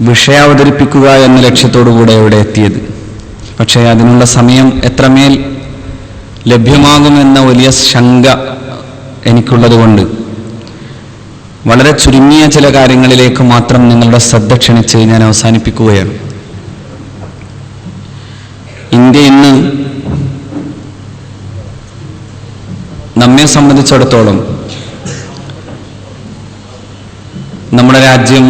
വിഷയം അവതരിപ്പിക്കുക എന്ന ലക്ഷ്യത്തോടുകൂടെ ഇവിടെ എത്തിയത്. പക്ഷേ അതിനുള്ള സമയം എത്രമേൽ ലഭ്യമാകുമെന്ന വലിയ ശങ്ക എനിക്കുള്ളതുകൊണ്ട് വളരെ ചുരുങ്ങിയ ചില കാര്യങ്ങളിലേക്ക് മാത്രം നിങ്ങളുടെ ശ്രദ്ധ ക്ഷണിച്ച് ഞാൻ അവസാനിപ്പിക്കുകയാണ്. ഇന്ത്യ ഇന്ന് നമ്മെ സംബന്ധിച്ചിടത്തോളം നമ്മുടെ രാജ്യം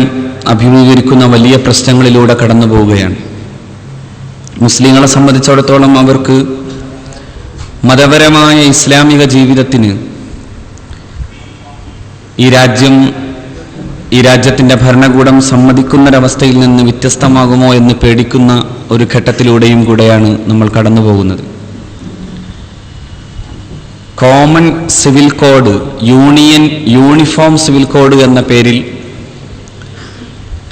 അഭിമുഖീകരിക്കുന്ന വലിയ പ്രശ്നങ്ങളിലൂടെ കടന്നു പോവുകയാണ്. മുസ്ലിങ്ങളെ സംബന്ധിച്ചിടത്തോളം അവർക്ക് മതപരമായ ഇസ്ലാമിക ജീവിതത്തിന് ഈ രാജ്യത്തിൻ്റെ ഭരണകൂടം സമ്മതിക്കുന്നൊരവസ്ഥയിൽ നിന്ന് വ്യത്യസ്തമാകുമോ എന്ന് പേടിക്കുന്ന ഒരു ഘട്ടത്തിലൂടെയും കൂടെയാണ് നമ്മൾ കടന്നു പോകുന്നത്. Common civil code, uniform civil code എന്ന പേരിൽ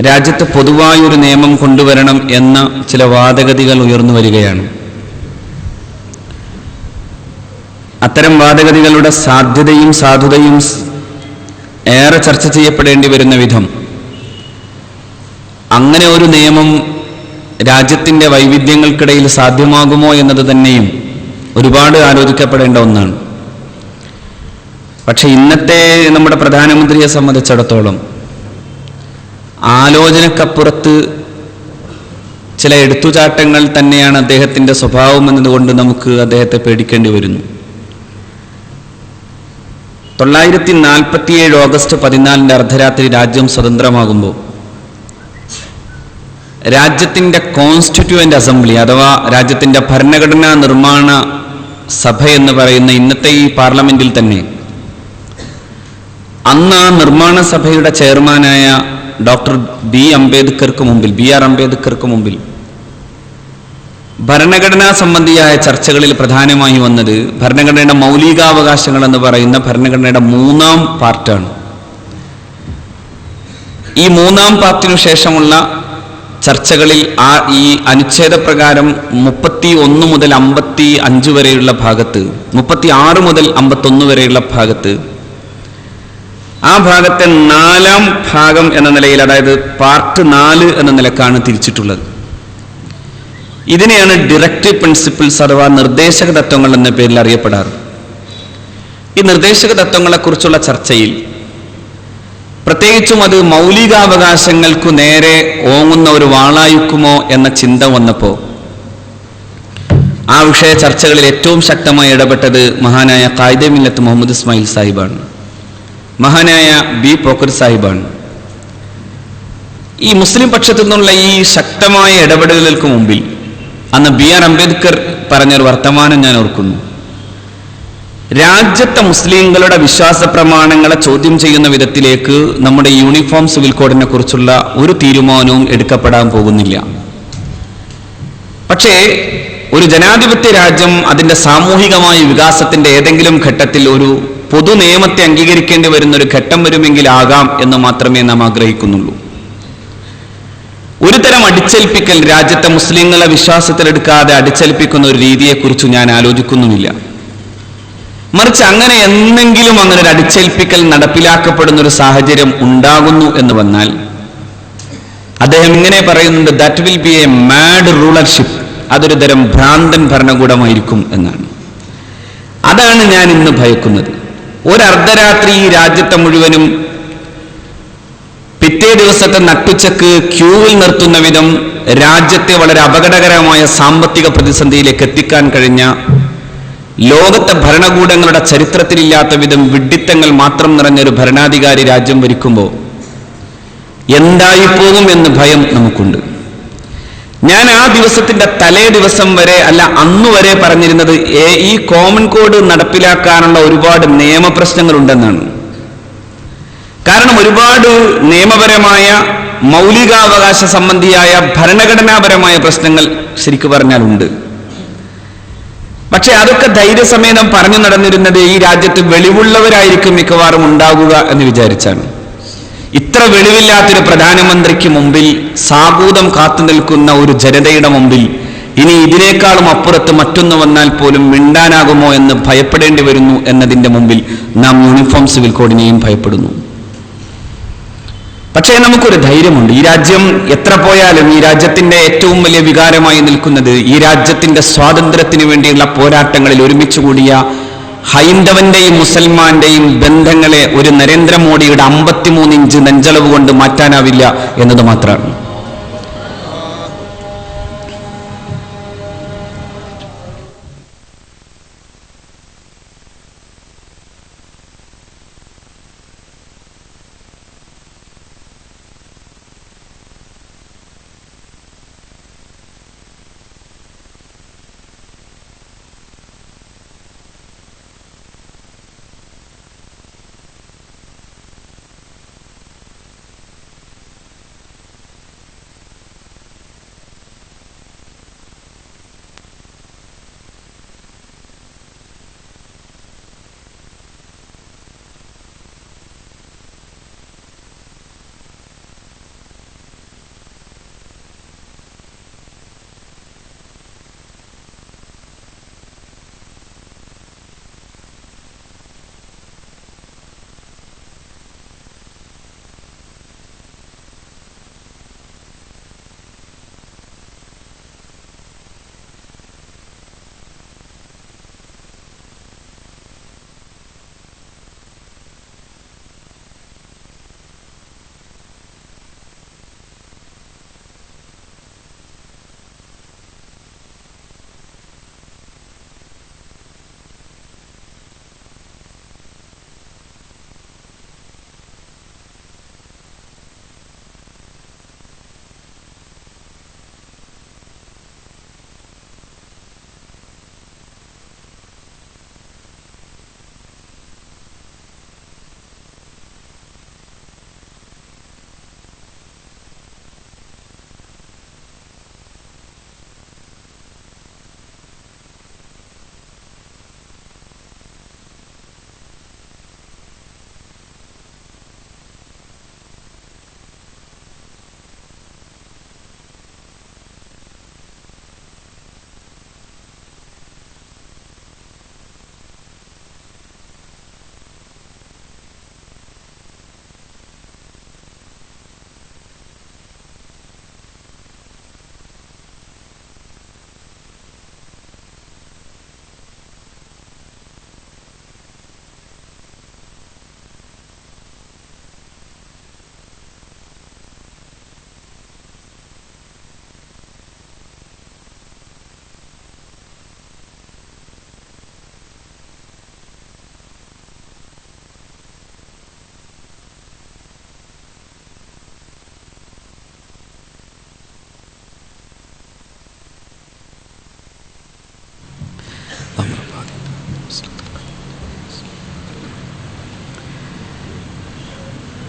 രാജ്യത്ത് പൊതുവായൊരു നിയമം കൊണ്ടുവരണം എന്ന ചില വാദഗതികൾ ഉയർന്നു വരികയാണ്. അത്തരം വാദഗതികളുടെ സാധ്യതയും സാധുതയും ഏറെ ചർച്ച ചെയ്യപ്പെടേണ്ടി വരുന്ന വിധം അങ്ങനെ ഒരു നിയമം രാജ്യത്തിൻ്റെ വൈവിധ്യങ്ങൾക്കിടയിൽ സാധ്യമാകുമോ എന്നത് തന്നെയും ഒരുപാട് ആലോചിക്കപ്പെടേണ്ട ഒന്നാണ്. പക്ഷെ ഇന്നത്തെ നമ്മുടെ പ്രധാനമന്ത്രിയെ സംബന്ധിച്ചിടത്തോളം ആലോചനക്കപ്പുറത്ത് ചില എടുത്തുചാട്ടങ്ങൾ തന്നെയാണ് അദ്ദേഹത്തിൻ്റെ സ്വഭാവം എന്നതുകൊണ്ട് നമുക്ക് അദ്ദേഹത്തെ പേടിക്കേണ്ടി വരുന്നു. 1947 ഓഗസ്റ്റ് 14 അർദ്ധരാത്രി രാജ്യം സ്വതന്ത്രമാകുമ്പോൾ രാജ്യത്തിൻ്റെ കോൺസ്റ്റിറ്റ്യൂവൻ്റ് അസംബ്ലി അഥവാ രാജ്യത്തിൻ്റെ ഭരണഘടനാ നിർമ്മാണ സഭ എന്ന് പറയുന്ന ഇന്നത്തെ ഈ പാർലമെന്റിൽ തന്നെ അന്ന് ആ നിർമ്മാണ സഭയുടെ ചെയർമാനായ ഡോക്ടർ ബി ആർ അംബേദ്കർക്ക് മുമ്പിൽ ഭരണഘടനാ സംബന്ധിയായ ചർച്ചകളിൽ പ്രധാനമായി വന്നത് ഭരണഘടനയുടെ മൗലികാവകാശങ്ങൾ എന്ന് പറയുന്ന ഭരണഘടനയുടെ 3-ാം പാർട്ടാണ്. ഈ 3-ാം പാർട്ടിനു ശേഷമുള്ള ചർച്ചകളിൽ ഈ അനുച്ഛേദപ്രകാരം 31 മുതൽ 55 വരെയുള്ള ഭാഗത്ത്, 36 മുതൽ 51 വരെയുള്ള ഭാഗത്ത്, ആ ഭാഗത്തെ 4-ാം ഭാഗം എന്ന നിലയിൽ, അതായത് പാർട്ട് 4 എന്ന നിലക്കാണ് തിരിച്ചിട്ടുള്ളത്. ഇതിനെയാണ് ഡിറക്റ്റീവ് പ്രിൻസിപ്പിൾസ് അഥവാ നിർദ്ദേശക തത്വങ്ങൾ എന്ന പേരിൽ അറിയപ്പെടാറ്. ഈ നിർദ്ദേശക തത്വങ്ങളെക്കുറിച്ചുള്ള ചർച്ചയിൽ പ്രത്യേകിച്ചും അത് മൗലികാവകാശങ്ങൾക്കു നേരെ ഓങ്ങുന്ന ഒരു വാളായുക്കുമോ എന്ന ചിന്ത വന്നപ്പോൾ ആ വിഷയ ചർച്ചകളിൽ ഏറ്റവും ശക്തമായി ഇടപെട്ടത് മഹാനായ ഖായിദെ മില്ലത്ത് മുഹമ്മദ് ഇസ്മായിൽ സാഹിബാണ്, മഹാനായ ബി പോക്കർ സാഹിബാണ്. ഈ മുസ്ലിം പക്ഷത്തു നിന്നുള്ള ഈ ശക്തമായ ഇടപെടലുകൾക്ക് മുമ്പിൽ അന്ന് ബി ആർ അംബേദ്കർ പറഞ്ഞൊരു വർത്തമാനം ഞാൻ ഓർക്കുന്നു. രാജ്യത്തെ മുസ്ലിങ്ങളുടെ വിശ്വാസ പ്രമാണങ്ങളെ ചോദ്യം ചെയ്യുന്ന വിധത്തിലേക്ക് നമ്മുടെ യൂണിഫോം സിവിൽ കോഡിനെ കുറിച്ചുള്ള ഒരു തീരുമാനവും എടുക്കപ്പെടാൻ പോകുന്നില്ല. പക്ഷേ ഒരു ജനാധിപത്യ രാജ്യം അതിൻ്റെ സാമൂഹികമായ വികാസത്തിൻ്റെ ഏതെങ്കിലും ഘട്ടത്തിൽ ഒരു പൊതു നിയമത്തെ അംഗീകരിക്കേണ്ടി വരുന്നൊരു ഘട്ടം വരുമെങ്കിലാകാം എന്ന് മാത്രമേ നാം ആഗ്രഹിക്കുന്നുള്ളൂ. ഒരു തരം അടിച്ചേൽപ്പിക്കൽ രാജ്യത്തെ മുസ്ലിങ്ങളെ വിശ്വാസത്തിലെടുക്കാതെ അടിച്ചേൽപ്പിക്കുന്ന ഒരു രീതിയെക്കുറിച്ച് ഞാൻ ആലോചിക്കുന്നുമില്ല. മറിച്ച് അങ്ങനെ എന്നെങ്കിലും അങ്ങനെ ഒരു അടിച്ചേൽപ്പിക്കൽ നടപ്പിലാക്കപ്പെടുന്ന ഒരു സാഹചര്യം ഉണ്ടാകുന്നു എന്ന് വന്നാൽ അദ്ദേഹം ഇങ്ങനെ പറയുന്നുണ്ട്, that will be A mad rulership, അതൊരു തരം ഭ്രാന്തൻ ഭരണകൂടമായിരിക്കും എന്നാണ്. അതാണ് ഞാൻ ഇന്ന് ഭയക്കുന്നത്. ഒരർദ്ധരാത്രി ഈ രാജ്യത്തെ മുഴുവനും പിറ്റേ ദിവസത്തെ നട്ടുച്ചക്ക് ക്യൂവിൽ നിർത്തുന്ന വിധം രാജ്യത്തെ വളരെ അപകടകരമായ സാമ്പത്തിക പ്രതിസന്ധിയിലേക്ക് എത്തിക്കാൻ കഴിഞ്ഞ ലോകത്തെ ഭരണകൂടങ്ങളുടെ ചരിത്രത്തിലില്ലാത്ത വിധം വിഡ്ഢിത്തങ്ങൾ മാത്രം നിറഞ്ഞൊരു ഭരണാധികാരി രാജ്യം ഭരിക്കുമ്പോൾ എന്തായിപ്പോകും എന്ന് ഭയം നമുക്കുണ്ട്. ഞാൻ ആ ദിവസത്തിന്റെ തലേ ദിവസം വരെ അല്ല അന്നു വരെ പറഞ്ഞിരുന്നത് ഈ കോമൺ കോഡ് നടപ്പിലാക്കാനുള്ള ഒരുപാട് നിയമപ്രശ്നങ്ങൾ ഉണ്ടെന്നാണ്. കാരണം ഒരുപാട് നിയമപരമായ മൗലികാവകാശ സംബന്ധിയായ ഭരണഘടനാപരമായ പ്രശ്നങ്ങൾ ശരിക്കു പറഞ്ഞാലുണ്ട്. പക്ഷെ അതൊക്കെ ധൈര്യസമേതം പറഞ്ഞു നടന്നിരുന്നത് ഈ രാജ്യത്ത് വെളിവുള്ളവരായിരിക്കും മിക്കവാറും ഉണ്ടാകുക എന്ന് വിചാരിച്ചാണ്. ഇത്ര വെളിവില്ലാത്തൊരു പ്രധാനമന്ത്രിക്ക് മുമ്പിൽ സാബൂതം കാത്തു നിൽക്കുന്ന ഒരു ജനതയുടെ മുമ്പിൽ ഇനി ഇതിനേക്കാളും അപ്പുറത്ത് മറ്റൊന്ന് വന്നാൽ പോലും മിണ്ടാനാകുമോ എന്ന് ഭയപ്പെടേണ്ടി വരുന്നു എന്നതിൻ്റെ മുമ്പിൽ നാം യൂണിഫോം സിവിൽ കോഡിനെയും ഭയപ്പെടുന്നു. പക്ഷേ നമുക്കൊരു ധൈര്യമുണ്ട്. ഈ രാജ്യം എത്ര പോയാലും ഈ രാജ്യത്തിന്റെ ഏറ്റവും വലിയ വികാരമായി നിൽക്കുന്നത് ഈ രാജ്യത്തിന്റെ സ്വാതന്ത്ര്യത്തിന് വേണ്ടിയുള്ള പോരാട്ടങ്ങളിൽ ഒരുമിച്ച് കൂടിയ ഹൈന്ദവന്റെയും മുസൽമാന്റെയും ബന്ധങ്ങളെ ഒരു നരേന്ദ്രമോദിയുടെ 53 ഇഞ്ച് നെഞ്ചളവ് കൊണ്ട് മാറ്റാനാവില്ല എന്നത് മാത്രമാണ്.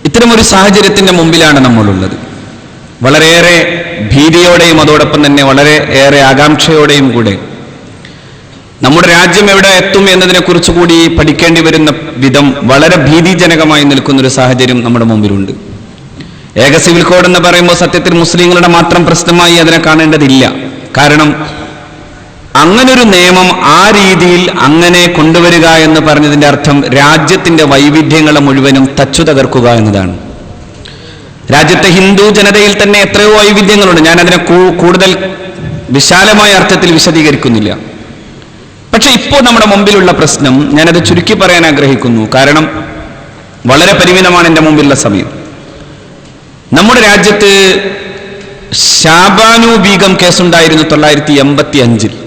ഇത്തരമൊരു സാഹചര്യത്തിന്റെ മുമ്പിലാണ് നമ്മളുള്ളത്. വളരെയേറെ ഭീതിയോടെയും അതോടൊപ്പം തന്നെ വളരെ ഏറെ ആകാംക്ഷയോടെയും കൂടെ നമ്മുടെ രാജ്യം എവിടെ എത്തും എന്നതിനെക്കുറിച്ച് കൂടി പഠിക്കേണ്ടി വരുന്ന വിധം വളരെ ഭീതിജനകമായി നിൽക്കുന്നൊരു സാഹചര്യം നമ്മുടെ മുമ്പിലുണ്ട്. ഏക സിവിൽ കോഡ് എന്ന് പറയുമ്പോൾ സത്യത്തിൽ മുസ്ലിങ്ങളുടെ മാത്രം പ്രശ്നമായി അതിനെ കാണേണ്ടതില്ല. കാരണം അങ്ങനൊരു നിയമം ആ രീതിയിൽ അങ്ങനെ കൊണ്ടുവരിക എന്ന് പറഞ്ഞതിന്റെ അർത്ഥം രാജ്യത്തിന്റെ വൈവിധ്യങ്ങളെ മുഴുവനും തച്ചു തകർക്കുക എന്നതാണ്. രാജ്യത്തെ ഹിന്ദു ജനതയിൽ തന്നെ എത്രയോ വൈവിധ്യങ്ങളുണ്ട്. ഞാൻ അതിനെ കൂടുതൽ വിശാലമായ അർത്ഥത്തിൽ വിശദീകരിക്കുന്നില്ല. പക്ഷെ ഇപ്പോൾ നമ്മുടെ മുമ്പിലുള്ള പ്രശ്നം ഞാനത് ചുരുക്കി പറയാൻ ആഗ്രഹിക്കുന്നു. കാരണം വളരെ പരിമിതമാണ് എൻ്റെ മുമ്പിലുള്ള സമയം. നമ്മുടെ രാജ്യത്ത് ഷാബാനു ബീഗം കേസുണ്ടായിരുന്നു 1985.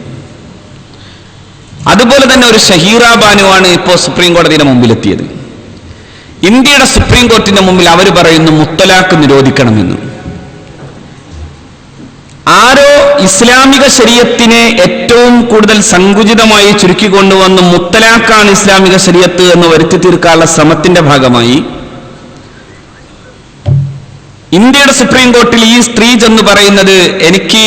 അതുപോലെ തന്നെ ഒരു ഷഹീറ ബാനുവാണ് ഇപ്പോൾ സുപ്രീം കോടതിയുടെ മുമ്പിലെത്തിയത്. ഇന്ത്യയുടെ സുപ്രീം കോടതിയുടെ മുമ്പിൽ അവർ പറയുന്നു മുത്തലാഖ് നിരോധിക്കണമെന്ന്. ആരോ ഇസ്ലാമിക ശരീഅത്തിനെ ഏറ്റവും കൂടുതൽ സങ്കുചിതമായി ചുരുക്കിക്കൊണ്ടുവന്ന് മുത്തലാഖാണ് ഇസ്ലാമിക ശരീഅത്ത് എന്ന് വരുത്തി തീർക്കാനുള്ള ശ്രമത്തിന്റെ ഭാഗമായി ഇന്ത്യയുടെ സുപ്രീം കോടതിയിൽ ഈ സ്ത്രീ ചെന്ന് പറയുന്നത് എനിക്ക്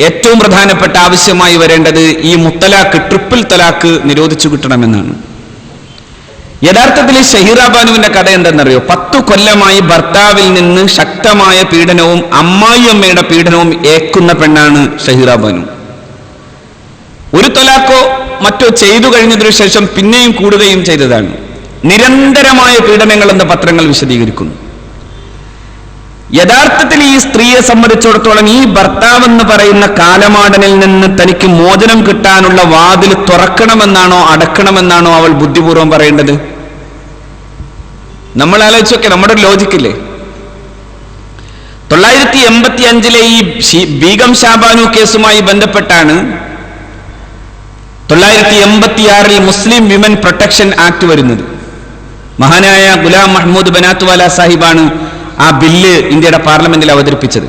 ഏറ്റവും പ്രധാനപ്പെട്ട ആവശ്യമായി വരേണ്ടത് ഈ മുത്തലാഖ്, ട്രിപ്പിൾ തലാഖ് നിരോധിച്ചു കിട്ടണമെന്നാണ്. യഥാർത്ഥത്തിൽ ഷഹീറ ബാനുവിന്റെ കഥ എന്തെന്നറിയോ? 10 കൊല്ലമായി ഭർത്താവിൽ നിന്ന് ശക്തമായ പീഡനവും അമ്മായിയമ്മയുടെ പീഡനവും ഏക്കുന്ന പെണ്ണാണ് ഷഹീറ ബാനു. ഒരു തലാഖോ മറ്റോ ചെയ്തു കഴിഞ്ഞതിനു ശേഷം പിന്നെയും കൂടുകയും ചെയ്തതാണ്. നിരന്തരമായ പീഡനങ്ങൾ എന്ന് പത്രങ്ങൾ വിശദീകരിക്കുന്നു. യഥാർത്ഥത്തിൽ ഈ സ്ത്രീയെ സംബന്ധിച്ചിടത്തോളം ഈ ഭർത്താവെന്ന് പറയുന്ന കാലമാടനിൽ നിന്ന് തനിക്ക് മോചനം കിട്ടാനുള്ള വാതിൽ തുറക്കണമെന്നാണോ അടക്കണമെന്നാണോ അവൾ ബുദ്ധിപൂർവ്വം പറയേണ്ടത്? നമ്മൾ ആലോചിച്ചൊക്കെ നമ്മുടെ ലോജിക്കില്ലേ? 985 ഈ ബീഗം ഷാബാനു കേസുമായി ബന്ധപ്പെട്ടാണ് 986 മുസ്ലിം വിമൻ പ്രൊട്ടക്ഷൻ ആക്ട് വരുന്നത്. മഹാനായ ഗുലാം മഹ്മൂദ് ബനാത്വാല സാഹിബാണ് ആ ബില്ല് ഇന്ത്യയുടെ പാർലമെന്റിൽ അവതരിപ്പിച്ചത്.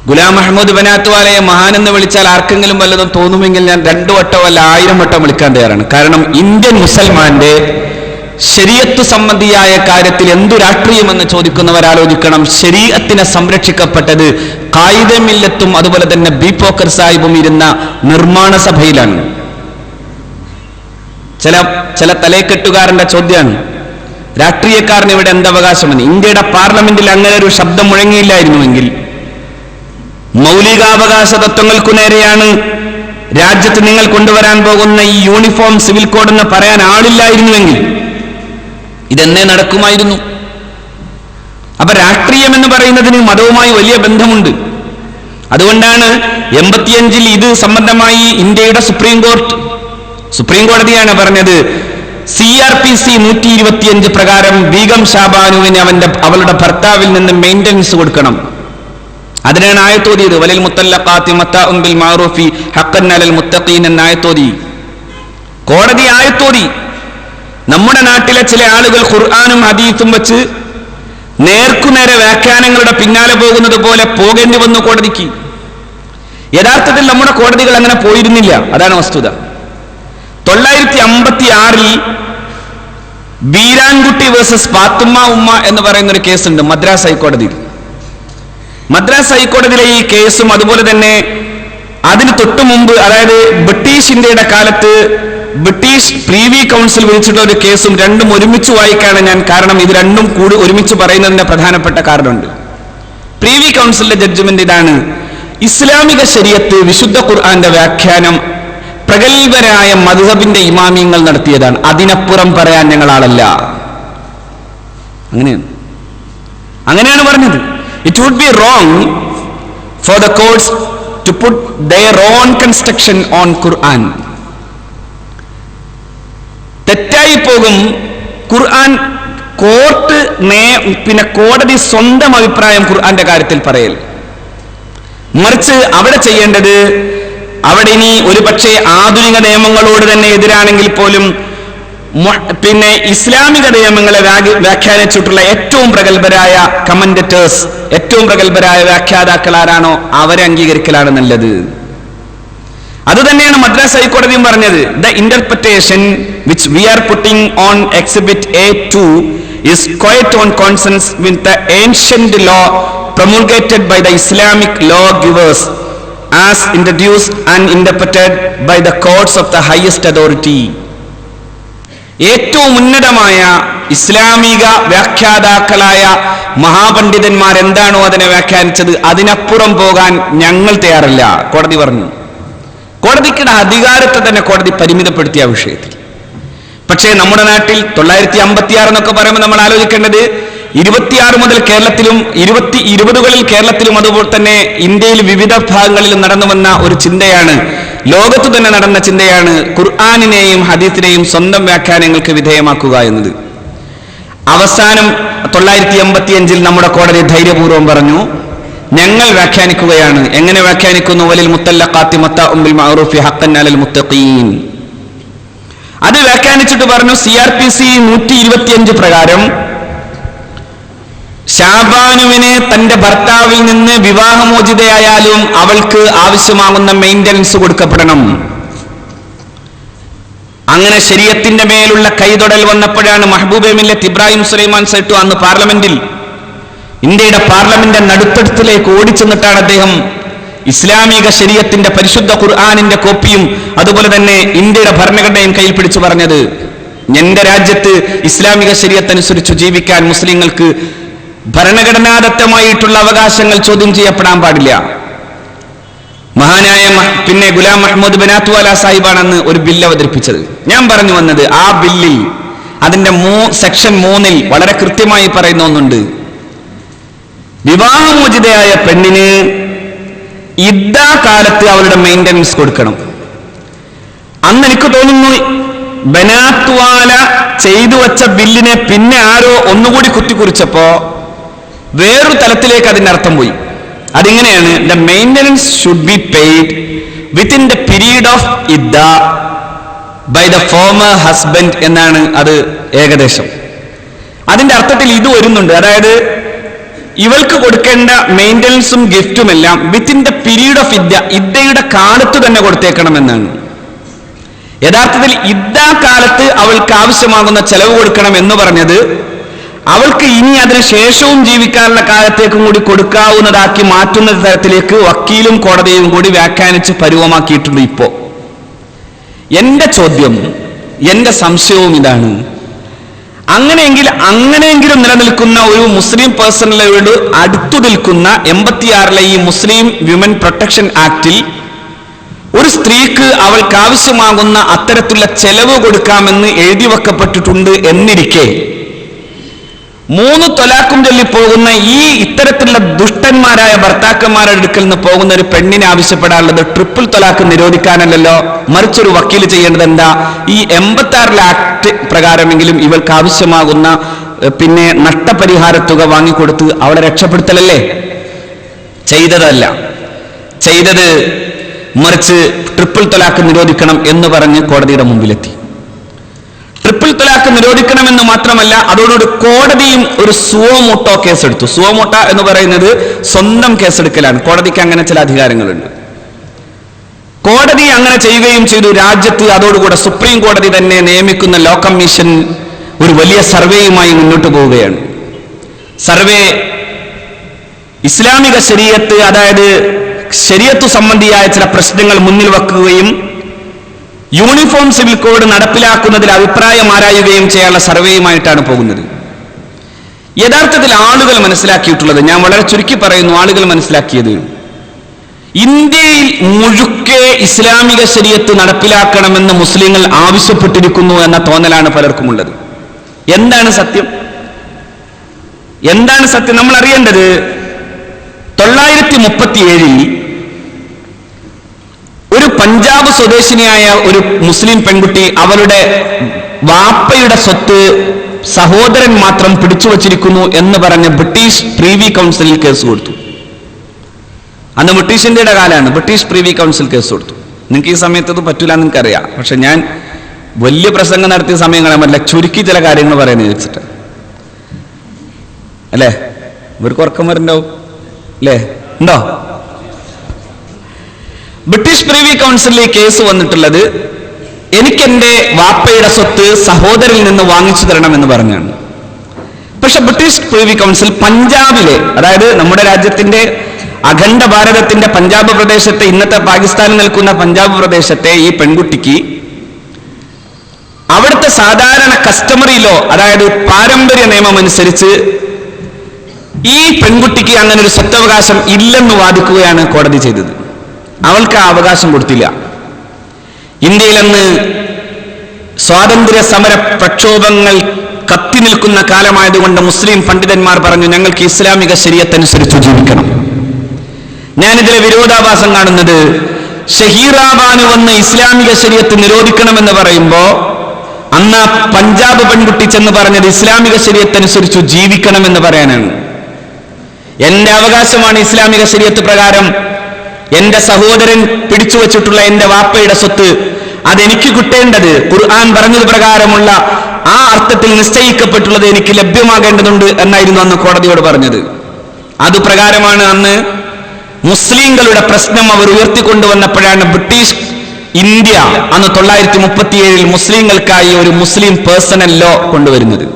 ഗുലാം മഹ്മൂദ് ബനാത്വാലയെ മഹാനെന്ന് വിളിച്ചാൽ ആർക്കെങ്കിലും വല്ലതും തോന്നുമെങ്കിൽ ഞാൻ 2 വട്ടം അല്ല 1000 വട്ടം വിളിക്കാൻ തയ്യാറാണ്. കാരണം ഇന്ത്യൻ മുസൽമാന്റെ ശരീഅത്ത് സംബന്ധിയായ കാര്യത്തിൽ എന്തു രാഷ്ട്രീയമെന്ന് ചോദിക്കുന്നവർ ആലോചിക്കണം. ശരീഅത്തിനെ സംരക്ഷിക്കപ്പെട്ടത് ഖായിദെ മില്ലത്തും അതുപോലെ തന്നെ ബീപോക്കർ സാഹിബും ഇരുന്ന നിർമ്മാണ സഭയിലാണ്. ചില തലേക്കെട്ടുകാരന്റെ ചോദ്യമാണ്, രാഷ്ട്രീയക്കാരന് ഇവിടെ എന്തവകാശമെന്ന്. ഇന്ത്യയുടെ പാർലമെന്റിൽ അങ്ങനെ ഒരു ശബ്ദം മുഴങ്ങിയില്ലായിരുന്നുവെങ്കിൽ, മൗലികാവകാശ തത്വങ്ങൾക്കു നേരെയാണ് രാജ്യത്ത് നിങ്ങൾ കൊണ്ടുവരാൻ പോകുന്ന ഈ യൂണിഫോം സിവിൽ കോഡ് എന്ന് പറയാൻ ആളില്ലായിരുന്നുവെങ്കിൽ ഇതെന്നേ നടക്കുമായിരുന്നു. അപ്പൊ രാഷ്ട്രീയം എന്ന് പറയുന്നതിന് മതവുമായി വലിയ ബന്ധമുണ്ട്. അതുകൊണ്ടാണ് 85 ഇത് സംബന്ധമായി ഇന്ത്യയുടെ സുപ്രീം കോടതിയാണ് പറഞ്ഞത്, CRPC 125 പ്രകാരം ബീഗം ഷാബാനുവിന് അവളുടെ ഭർത്താവിൽ നിന്ന് മെയിൻ്റനൻസ് കൊടുക്കണം. അതിനാണ് ആയത്തോതിയത്. വലിൽ മുത്തല്ലഖാത്തി മത്താഉൻ ബിൽ മഅറൂഫി ഹഖ്ഖൻ അലൽ മുത്തഖീൻ എന്ന ആയത്തോതി. കോടതി ആയത്തോതി. നമ്മുടെ നാട്ടിലെ ചില ആളുകൾ ഖുർആനും ഹദീസും വെച്ച് നേർക്കുനേരെ വ്യാഖ്യാനങ്ങളുടെ പിന്നാലെ പോകുന്നത് പോലെ പോകേണ്ടി വന്നു കോടതിക്ക്. യഥാർത്ഥത്തിൽ നമ്മുടെ കോടതികൾ അങ്ങനെ പോയിരുന്നില്ല. അതാണ് വസ്തുത. 956 ബീരാൻകുട്ടി വേഴ്സസ് പാത്തുമ്മ ഉമ്മ എന്ന് പറയുന്ന ഒരു കേസുണ്ട് മദ്രാസ് ഹൈക്കോടതിയിൽ. മദ്രാസ് ഹൈക്കോടതിയിലെ ഈ കേസും അതുപോലെ തന്നെ അതിന് തൊട്ടു മുമ്പ്, അതായത് ബ്രിട്ടീഷ് ഇന്ത്യയുടെ കാലത്ത് ബ്രിട്ടീഷ് പ്രീവി കൗൺസിൽ വിളിച്ചിട്ടുള്ള ഒരു കേസും രണ്ടും ഒരുമിച്ച് വായിക്കാണ് ഞാൻ. കാരണം ഇത് രണ്ടും കൂടി ഒരുമിച്ച് പറയുന്നതിന്റെ പ്രധാനപ്പെട്ട കാരണമുണ്ട്. പ്രീവി കൗൺസിലിന്റെ ജഡ്ജ്മെന്റ് ഇതാണ്: ഇസ്ലാമിക ശരീഅത്ത് വിശുദ്ധ ഖുർആന്റെ വ്യാഖ്യാനം പ്രഗത്ഭരായ മദ്ഹബിന്റെ ഇമാമിയങ്ങൾ നടത്തിയതാണ്. അതിനപ്പുറം പറയാൻ ഞങ്ങൾ ആളല്ല. അങ്ങനെയാണ് പറഞ്ഞത്. It would be wrong for the courts to put their own construction on Quran. തെറ്റായി പോകും ഖുർആൻ കോടതി സ്വന്തം അഭിപ്രായം ഖുർആന്റെ കാര്യത്തിൽ പറയൽ. മറിച്ച് അവിടെ ചെയ്യേണ്ടത്, അവിടെ ഇനി ഒരു പക്ഷേ ആധുനിക നിയമങ്ങളോട് തന്നെ എതിരാണെങ്കിൽ പോലും ഇസ്ലാമിക നിയമങ്ങളെ വ്യാഖ്യാനിച്ചിട്ടുള്ള ഏറ്റവും പ്രഗത്ഭരായ കമന്റേറ്റേഴ്സ്, ഏറ്റവും പ്രഗത്ഭരായ വ്യാഖ്യാതാക്കൾ ആരാണോ അവരെ അംഗീകരിക്കലാണ് നല്ലത്. അതുതന്നെയാണ് മദ്രാസ് ഹൈക്കോടതിയും പറഞ്ഞത്. The interpretation which we R putting on exhibit A2 is quite on consonance with the ancient law promulgated by the Islamic lawgivers as introduced and interpreted by the courts of the highest authority. ഏറ്റവും ഉന്നതമായ ഇസ്ലാമിക വ്യാഖ്യാതാക്കളായ മഹാപണ്ഡിതന്മാർ എന്താണോ അതിനെ വ്യാഖ്യാനിച്ചത് അതിനപ്പുറം പോകാൻ ഞങ്ങൾ തയ്യാറല്ല, കോടതി പറഞ്ഞു. കോടതിക്കുടെ അധികാരത്തെ തന്നെ കോടതി പരിമിതപ്പെടുത്തിയ വിഷയത്തിൽ. പക്ഷേ നമ്മുടെ നാട്ടിൽ 956 എന്നൊക്കെ പറയുമ്പോൾ നമ്മൾ ആലോചിക്കേണ്ടത് 26 മുതൽ കേരളത്തിലും 2020കളിൽ കേരളത്തിലും അതുപോലെ തന്നെ ഇന്ത്യയിൽ വിവിധ ഭാഗങ്ങളിലും നടന്നു വന്ന ഒരു ചിന്തയാണ്, ലോകത്ത് തന്നെ നടന്ന ചിന്തയാണ് ഖുർആനിനെയും ഹദീസിനെയും സ്വന്തം വ്യാഖ്യാനങ്ങൾക്ക് വിധേയമാക്കുക എന്നത്. അവസാനം 985 നമ്മുടെ കോടതി ധൈര്യപൂർവ്വം പറഞ്ഞു, ഞങ്ങൾ വ്യാഖ്യാനിക്കുകയാണ്. എങ്ങനെ വ്യാഖ്യാനിക്കുന്നു? വലിൽ മുത്തല്ലഖാത്തി മത്താഉൻ ബിൽ മഅറൂഫി ഹഖ്ഖൻ അലൽ മുത്തഖീൻ. അത് വ്യാഖ്യാനിച്ചിട്ട് പറഞ്ഞു, CRPC 125 പ്രകാരം ഷാബാനുവിന് തന്റെ ഭർത്താവിൽ നിന്ന് വിവാഹമോചിതയായാലും അവൾക്ക് ആവശ്യമാകുന്ന മെയിൻ്റനൻസ് കൊടുക്കപ്പെടണം. അങ്ങനെ ശരീഅത്തിന്റെ മേലുള്ള കൈതൊടൽ വന്നപ്പോഴാണ് മഹ്ബൂബെ മില്ലത്ത് ഇബ്രാഹിം സുലൈമാൻ സൈട്ടു അന്ന് പാർലമെന്റിൽ, ഇന്ത്യയുടെ പാർലമെന്റ് നടുത്തടത്തിലേക്ക് ഓടിച്ചെന്നിട്ടാണ് അദ്ദേഹം ഇസ്ലാമിക ശരീഅത്തിന്റെ പരിശുദ്ധ ഖുർആനിന്റെ കോപ്പിയും അതുപോലെ തന്നെ ഇന്ത്യയുടെ ഭരണഘടനയും കയ്യിൽ പിടിച്ചു പറഞ്ഞത്, എന്റെ രാജ്യത്ത് ഇസ്ലാമിക ശരീഅത്ത് അനുസരിച്ച് ജീവിക്കാൻ മുസ്ലിങ്ങൾക്ക് ഭരണഘടനാദത്തമായിട്ടുള്ള അവകാശങ്ങൾ ചോദ്യം ചെയ്യപ്പെടാൻ പാടില്ല. മഹാനായ ഗുലാം മഹ്മൂദ് ബനാത്വാല സാഹിബാണ് അന്ന് ഒരു ബില്ല് അവതരിപ്പിച്ചത്. ഞാൻ പറഞ്ഞു വന്നത്, ആ ബില്ലിൽ അതിന്റെ സെക്ഷൻ 3 വളരെ കൃത്യമായി പറയുന്ന ഒന്നുണ്ട്. വിവാഹമോചിതയായ പെണ്ണിന് ഇദ്ദാ കാലത്ത് അവളുടെ മെയിൻ്റനൻസ് കൊടുക്കണം. അന്ന് എനിക്ക് തോന്നുന്നു ബനാത്വാല ചെയ്തു വച്ച ബില്ലിനെ പിന്നെ ആരോ ഒന്നുകൂടി കുത്തിക്കുറിച്ചപ്പോ വേറൊരു തലത്തിലേക്ക് അതിന്റെ അർത്ഥം പോയി. അതിങ്ങനെയാണ്, the maintenance should be paid within the period of ഇദ്ദ ബൈ ദ ഫോമർ ഹസ്ബൻഡ് എന്നാണ് അത് ഏകദേശം. അതിന്റെ അർത്ഥത്തിൽ ഇത് വരുന്നുണ്ട്. അതായത് ഇവൾക്ക് കൊടുക്കേണ്ട മെയിൻ്റനൻസും ഗിഫ്റ്റും എല്ലാം വിത്തിൻ ദ പീരീഡ് ഓഫ് ഇദ്ദ, ഇദ്ദയുടെ കാലത്ത് തന്നെ കൊടുത്തേക്കണമെന്നാണ്. യഥാർത്ഥത്തിൽ ഇദ്ദാ കാലത്ത് അവൾക്ക് ആവശ്യമാകുന്ന ചെലവ് കൊടുക്കണം എന്ന് പറഞ്ഞത് അവൾക്ക് ഇനി അതിന് ശേഷവും ജീവിക്കാനുള്ള കാലത്തേക്കും കൂടി കൊടുക്കാവുന്നതാക്കി മാറ്റുന്ന തരത്തിലേക്ക് വക്കീലും കോടതിയും കൂടി വ്യാഖ്യാനിച്ച് പരുവമാക്കിയിട്ടുണ്ട്. ഇപ്പോ എന്റെ ചോദ്യം, എന്റെ സംശയവും ഇതാണ്, അങ്ങനെയെങ്കിലും നിലനിൽക്കുന്ന ഒരു മുസ്ലിം പേഴ്സണലോട് അടുത്തു നിൽക്കുന്ന 86 ഈ മുസ്ലിം വിമൻ പ്രൊട്ടക്ഷൻ ആക്ടിൽ ഒരു സ്ത്രീക്ക് അവൾക്ക് ആവശ്യമാകുന്ന അത്തരത്തിലുള്ള ചെലവ് കൊടുക്കാമെന്ന് എഴുതി വെക്കപ്പെട്ടിട്ടുണ്ട് എന്നിരിക്കെ 3 തൊലാക്കും ചൊല്ലിപ്പോകുന്ന ഈ ഇത്തരത്തിലുള്ള ദുഷ്ടന്മാരായ ഭർത്താക്കന്മാരുടെ അടുക്കൽ നിന്ന് പോകുന്ന ഒരു പെണ്ണിനെ ആവശ്യപ്പെടാനുള്ളത് ട്രിപ്പിൾ തൊലാക്ക് നിരോധിക്കാനല്ലല്ലോ, മറിച്ചൊരു വക്കീൽ ചെയ്യേണ്ടത് എന്താ, ഈ 86 ആക്ട് പ്രകാരമെങ്കിലും ഇവൾക്ക് ആവശ്യമാകുന്ന പിന്നെ നഷ്ടപരിഹാര തുക വാങ്ങിക്കൊടുത്ത് അവളെ രക്ഷപ്പെടുത്തലല്ലേ ചെയ്തതല്ല. ചെയ്തത് മറിച്ച് ട്രിപ്പിൾ തൊലാക്ക് നിരോധിക്കണം എന്ന് പറഞ്ഞ് കോടതിയുടെ മുമ്പിലെത്തി. ട്രിപ്പിൾ തൊലാക്ക് നിരോധിക്കണമെന്ന് മാത്രമല്ല, അതോടുകൂടി കോടതിയും ഒരു സുവോമോട്ടോ കേസെടുത്തു. സുവോമോട്ട എന്ന് പറയുന്നത് സ്വന്തം കേസെടുക്കലാണ്. കോടതിക്ക് അങ്ങനെ ചില അധികാരങ്ങളുണ്ട്. കോടതി അങ്ങനെ ചെയ്യുകയും ചെയ്തു. രാജ്യത്ത് അതോടുകൂടെ സുപ്രീം കോടതി തന്നെ നിയമിക്കുന്ന ലോ കമ്മീഷൻ ഒരു വലിയ സർവേയുമായി മുന്നോട്ട് പോവുകയാണ്. സർവേ ഇസ്ലാമിക ശരീഅത്ത്, അതായത് ശരീഅത്ത് സംബന്ധിയായ ചില പ്രശ്നങ്ങൾ മുന്നിൽ വെക്കുകയും യൂണിഫോം സിവിൽ കോഡ് നടപ്പിലാക്കുന്നതിൽ അഭിപ്രായം ആരായുകയും ചെയ്യാനുള്ള സർവേയുമായിട്ടാണ് പോകുന്നത്. യഥാർത്ഥത്തിൽ ആളുകൾ മനസ്സിലാക്കിയിട്ടുള്ളത്, ഞാൻ വളരെ ചുരുക്കി പറയുന്നു, ആളുകൾ മനസ്സിലാക്കിയത് ഇന്ത്യയിൽ മുഴുക്കെ ഇസ്ലാമിക ശരീഅത്ത് നടപ്പിലാക്കണമെന്ന് മുസ്ലിങ്ങൾ ആവശ്യപ്പെട്ടിരിക്കുന്നു എന്ന തോന്നലാണ് പലർക്കുമുള്ളത്. എന്താണ് സത്യം? എന്താണ് സത്യം? നമ്മൾ അറിയേണ്ടത് 937 ഒരു പഞ്ചാബ് സ്വദേശിനിയായ ഒരു മുസ്ലിം പെൺകുട്ടി അവളുടെ വാപ്പയുടെ സ്വത്ത് സഹോദരൻ മാത്രം പിടിച്ചു വച്ചിരിക്കുന്നു എന്ന് പറഞ്ഞ് ബ്രിട്ടീഷ് പ്രീവി കൗൺസിലിൽ കേസ് കൊടുത്തു. അന്ന് ബ്രിട്ടീഷ് ഇന്ത്യയുടെ കാലമാണ്. ബ്രിട്ടീഷ് പ്രീവി കൗൺസിൽ കേസ് കൊടുത്തു. നിങ്ങൾക്ക് ഈ സമയത്ത് ഇത് പറ്റൂല എന്ന് എനിക്കറിയാം. പക്ഷെ ഞാൻ വലിയ പ്രസംഗം നടത്തിയ സമയം കാണാൻ പറ്റില്ല, ചുരുക്കി ചില കാര്യങ്ങൾ പറയുന്നത് വെച്ചിട്ട് അല്ലേ. ഇവർക്ക് ഉറക്കം വരുന്നുണ്ടാവും അല്ലേ? ഉണ്ടോ? ബ്രിട്ടീഷ് പ്രീവി കൗൺസിലിൽ കേസ് വന്നിട്ടുള്ളത് എനിക്കെന്റെ വാപ്പയുടെ സ്വത്ത് സഹോദരിൽ നിന്ന് വാങ്ങിച്ചു തരണമെന്ന് പറഞ്ഞാണ്. പക്ഷെ ബ്രിട്ടീഷ് പ്രീവി കൗൺസിൽ പഞ്ചാബിലെ, അതായത് നമ്മുടെ രാജ്യത്തിന്റെ അഖണ്ഡ ഭാരതത്തിന്റെ പഞ്ചാബ് പ്രദേശത്തെ, ഇന്നത്തെ പാകിസ്ഥാനിൽ നിൽക്കുന്ന പഞ്ചാബ് പ്രദേശത്തെ ഈ പെൺകുട്ടിക്ക് അവിടുത്തെ സാധാരണ കസ്റ്റമറി ലോ, അതായത് പാരമ്പര്യ നിയമം അനുസരിച്ച് ഈ പെൺകുട്ടിക്ക് അങ്ങനെ ഒരു സ്വത്തവകാശം ഇല്ലെന്ന് വാദിക്കുകയാണ് കോടതി ചെയ്തത്. അവൾക്ക് ആ അവകാശം കൊടുത്തില്ല. ഇന്ത്യയിലെന്ന് സ്വാതന്ത്ര്യ സമര പ്രക്ഷോഭങ്ങൾ കത്തി നിൽക്കുന്ന കാലമായതുകൊണ്ട് മുസ്ലിം പണ്ഡിതന്മാർ പറഞ്ഞു, ഞങ്ങൾക്ക് ഇസ്ലാമിക ശരീഅത്ത് അനുസരിച്ച് ജീവിക്കണം. ഞാനിതിലെ വിരോധാഭാസം കാണുന്നത്, ഷഹീറ ബാനു വന്ന് ഇസ്ലാമിക ശരീഅത്ത് നിരോധിക്കണമെന്ന് പറയുമ്പോ അന്ന് പഞ്ചാബ് പെൺകുട്ടി ചെന്ന് പറഞ്ഞത് ഇസ്ലാമിക ശരീഅത്ത് അനുസരിച്ച് ജീവിക്കണമെന്ന് പറയാനാണ്. എന്റെ അവകാശമാണ് ഇസ്ലാമിക ശരീഅത്ത് പ്രകാരം എന്റെ സഹോദരൻ പിടിച്ചു വച്ചിട്ടുള്ള എന്റെ വാപ്പയുടെ സ്വത്ത് അതെനിക്ക് കിട്ടേണ്ടത് ഖുർആൻ പറഞ്ഞത് പ്രകാരമുള്ള ആ അർത്ഥത്തിൽ നിശ്ചയിക്കപ്പെട്ടുള്ളത് എനിക്ക് ലഭ്യമാകേണ്ടതുണ്ട് എന്നായിരുന്നു അന്ന് കോടതിയോട് പറഞ്ഞത്. അതുപ്രകാരമാണ് അന്ന് മുസ്ലിങ്ങളുടെ പ്രശ്നം അവർ ഉയർത്തിക്കൊണ്ടുവന്നപ്പോഴാണ് ബ്രിട്ടീഷ് ഇന്ത്യ അന്ന് 937 മുസ്ലിങ്ങൾക്കായി ഒരു മുസ്ലിം പേഴ്സണൽ ലോ കൊണ്ടുവരുന്നത്.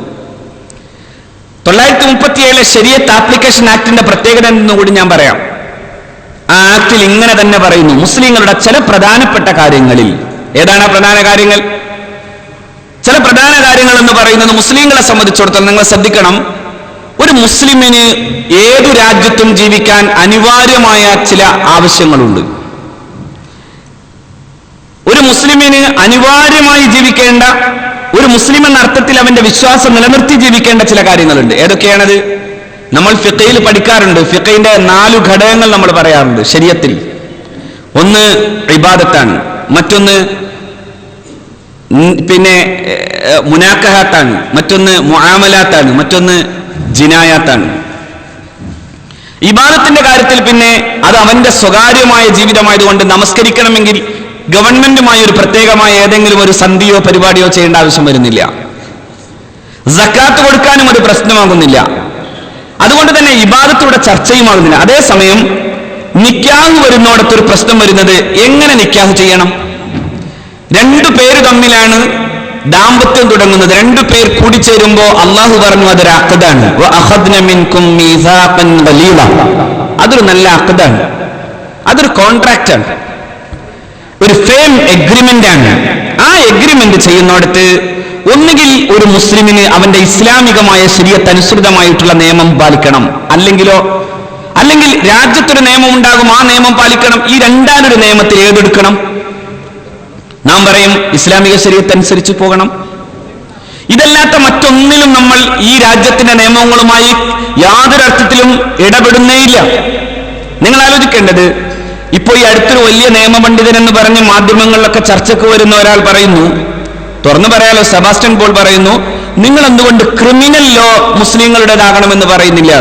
937 ശരീഅത്ത് ആപ്ലിക്കേഷൻ ആക്ടിന്റെ പ്രത്യേകത എന്ന് കൂടി ഞാൻ പറയാം. ആ ആക്ടിൽ ഇങ്ങനെ തന്നെ പറയുന്നു, മുസ്ലിങ്ങളുടെ ചില പ്രധാനപ്പെട്ട കാര്യങ്ങളിൽ, ഏതാണ് പ്രധാന കാര്യങ്ങൾ? ചില പ്രധാന കാര്യങ്ങൾ എന്ന് പറയുന്നത് മുസ്ലിങ്ങളെ സംബന്ധിച്ചിടത്തോളം നിങ്ങൾ ശ്രദ്ധിക്കണം, ഒരു മുസ്ലിമിന് ഏതു രാജ്യത്തും ജീവിക്കാൻ അനിവാര്യമായ ചില ആവശ്യങ്ങളുണ്ട്. ഒരു മുസ്ലിമിന് അനിവാര്യമായി ജീവിക്കേണ്ട, ഒരു മുസ്ലിം എന്ന അർത്ഥത്തിൽ അവന്റെ വിശ്വാസം നിലനിർത്തി ജീവിക്കേണ്ട ചില കാര്യങ്ങളുണ്ട്. ഏതൊക്കെയാണത്? നമ്മൾ ഫിഖയിൽ പഠിക്കാറുണ്ട്. ഫിഖിന്റെ 4 ഘടകങ്ങൾ നമ്മൾ പറയാറുണ്ട് ശരീഅത്തിൽ. ഒന്ന് ഇബാദത്താണ്, മറ്റൊന്ന് പിന്നെ മുനാക്കഹാത്താണ്, മറ്റൊന്ന് മുആമലാത്താണ്, മറ്റൊന്ന് ജിനായാത്താണ്. ഇബാദത്തിന്റെ കാര്യത്തിൽ പിന്നെ അത് അവന്റെ സ്വകാര്യമായ ജീവിതമായതുകൊണ്ട് നമസ്കരിക്കണമെങ്കിൽ ഗവൺമെന്റുമായി ഒരു പ്രത്യേകമായ ഏതെങ്കിലും ഒരു സന്ധിയോ പരിപാടിയോ ചെയ്യേണ്ട ആവശ്യം വരുന്നില്ല. സക്കാത്ത് കൊടുക്കാനും ഒരു പ്രശ്നമാകുന്നില്ല. അതുകൊണ്ട് തന്നെ ഇബാദത്തൂടെ ചർച്ചയുമാകുന്നില്ല. അതേസമയം നിക്കാഹ് വരുന്നോടത്തൊരു പ്രശ്നം വരുന്നത് എങ്ങനെ നിക്കാഹ് ചെയ്യണം. 2 പേര് തമ്മിലാണ് ദാമ്പത്യം തുടങ്ങുന്നത്. 2 പേർ കൂടിച്ചേരുമ്പോ അള്ളാഹു പറഞ്ഞു അതൊരു അഖദാണ്. അതൊരു നല്ല അഖദാണ്, അതൊരു കോൺട്രാക്റ്റാണ്, ഒരു ഫേം എഗ്രിമെന്റ് ആണ്. ആ എഗ്രിമെന്റ് ചെയ്യുന്നിടത്ത് ഒന്നുകിൽ ഒരു മുസ്ലിമിന് അവന്റെ ഇസ്ലാമികമായ ശരീഅത്ത് അനുസൃതമായിട്ടുള്ള നിയമം പാലിക്കണം, അല്ലെങ്കിൽ രാജ്യത്തൊരു നിയമം ഉണ്ടാകും, ആ നിയമം പാലിക്കണം. ഈ രണ്ടാലൊരു നിയമത്തിൽ ഏതെടുക്കണം? നാം പറയും ഇസ്ലാമിക ശരീഅത്ത് അനുസരിച്ച് പോകണം. ഇതല്ലാത്ത മറ്റൊന്നിലും നമ്മൾ ഈ രാജ്യത്തിന്റെ നിയമങ്ങളുമായി യാതൊരു അർത്ഥത്തിലും ഇടപെടുന്നേയില്ല. നിങ്ങൾ ആലോചിക്കേണ്ടത്, ഇപ്പോ ഈ അടുത്തൊരു വലിയ നിയമപണ്ഡിതൻ എന്ന് പറഞ്ഞ് മാധ്യമങ്ങളിലൊക്കെ ചർച്ചയ്ക്ക് വരുന്ന ഒരാൾ പറയുന്നു, തുറന്നു പറയാലോ, സെബാസ്റ്റ്യൻ പോൾ പറയുന്നു, നിങ്ങൾ എന്തുകൊണ്ട് ക്രിമിനൽ ലോ മുസ്ലിങ്ങളുടേതാകണമെന്ന് പറയുന്നില്ല.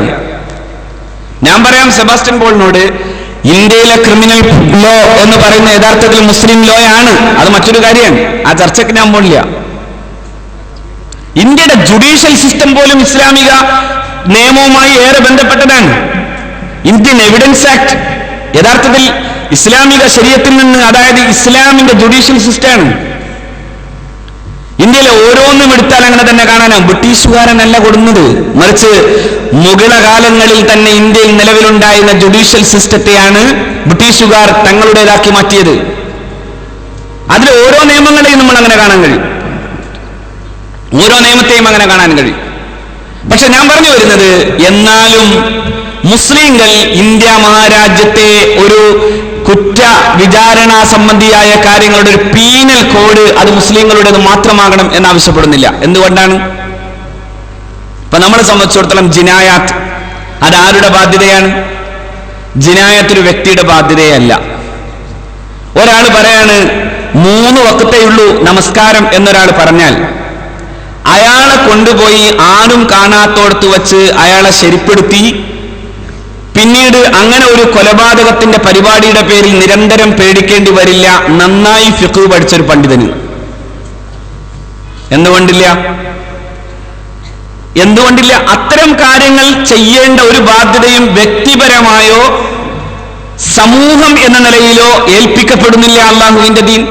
ഞാൻ പറയാം സെബാസ്റ്റ്യൻ പോളിനോട്, ഇന്ത്യയിലെ ക്രിമിനൽ ലോ എന്ന് പറയുന്ന യഥാർത്ഥത്തിൽ മുസ്ലിം ലോ ആണ്. അത് മറ്റൊരു കാര്യമാണ്, ആ ചർച്ചയ്ക്ക് ഞാൻ പോണില്ല. ഇന്ത്യയുടെ ജുഡീഷ്യൽ സിസ്റ്റം പോലും ഇസ്ലാമിക നിയമവുമായി ഏറെ ബന്ധപ്പെട്ടതാണ്. ഇന്ത്യൻ എവിഡൻസ് ആക്ട് യഥാർത്ഥത്തിൽ ഇസ്ലാമിക ശരീഅത്തിൽ നിന്ന്, അതായത് ഇസ്ലാമിന്റെ ജുഡീഷ്യൽ സിസ്റ്റമാണ്. ഇന്ത്യയിലെ ഓരോന്നും എടുത്താൽ അങ്ങനെ തന്നെ കാണാനാണ്. ബ്രിട്ടീഷുകാരനല്ല കൊടുക്കുന്നത്, മറിച്ച് മുഗള കാലങ്ങളിൽ തന്നെ ഇന്ത്യയിൽ നിലവിലുണ്ടായിരുന്ന ജുഡീഷ്യൽ സിസ്റ്റത്തെയാണ് ബ്രിട്ടീഷുകാർ തങ്ങളുടേതാക്കി മാറ്റിയത്. അതിൽ ഓരോ നിയമങ്ങളെയും നമ്മൾ അങ്ങനെ കാണാൻ കഴിയും, ഓരോ നിയമത്തെയും അങ്ങനെ കാണാൻ കഴിയും. പക്ഷെ ഞാൻ പറഞ്ഞു വരുന്നത്, എന്നാലും മുസ്ലിങ്ങൾ ഇന്ത്യ മഹാരാജ്യത്തെ ഒരു കുറ്റ വിചാരണ സംബന്ധിയായ കാര്യങ്ങളുടെ ഒരു പീനൽ കോഡ് അത് മുസ്ലിങ്ങളുടേത് മാത്രമാകണം എന്നാവശ്യപ്പെടുന്നില്ല. എന്തുകൊണ്ടാണ്? ഇപ്പൊ നമ്മളെ സംബന്ധിച്ചിടത്തോളം ജിനായാത്ത് അതാരുടെ ബാധ്യതയാണ്? ജിനായത്ത് ഒരു വ്യക്തിയുടെ ബാധ്യതയല്ല. ഒരാൾ പറയാണ് 3 വഖത്തേ ഉള്ളൂ നമസ്കാരം എന്നൊരാൾ പറഞ്ഞാൽ, അയാളെ കൊണ്ടുപോയി ആരും കാണാത്തോടത്ത് വച്ച് അയാളെ ശരിപ്പെടുത്തി പിന്നീട് അങ്ങനെ ഒരു കൊലപാതകത്തിന്റെ പരിപാടിയുടെ പേരിൽ നിരന്തരം പേടിക്കേണ്ടി വരില്ല നന്നായി ഫിഖ് പഠിച്ചൊരു പണ്ഡിതന്. എന്തുകൊണ്ടില്ല? അത്തരം കാര്യങ്ങൾ ചെയ്യേണ്ട ഒരു ബാധ്യതയും വ്യക്തിപരമായോ സമൂഹം എന്ന നിലയിലോ ഏൽപ്പിക്കപ്പെടുന്നില്ല അള്ളാഹുവിന്റെ ദീൻ.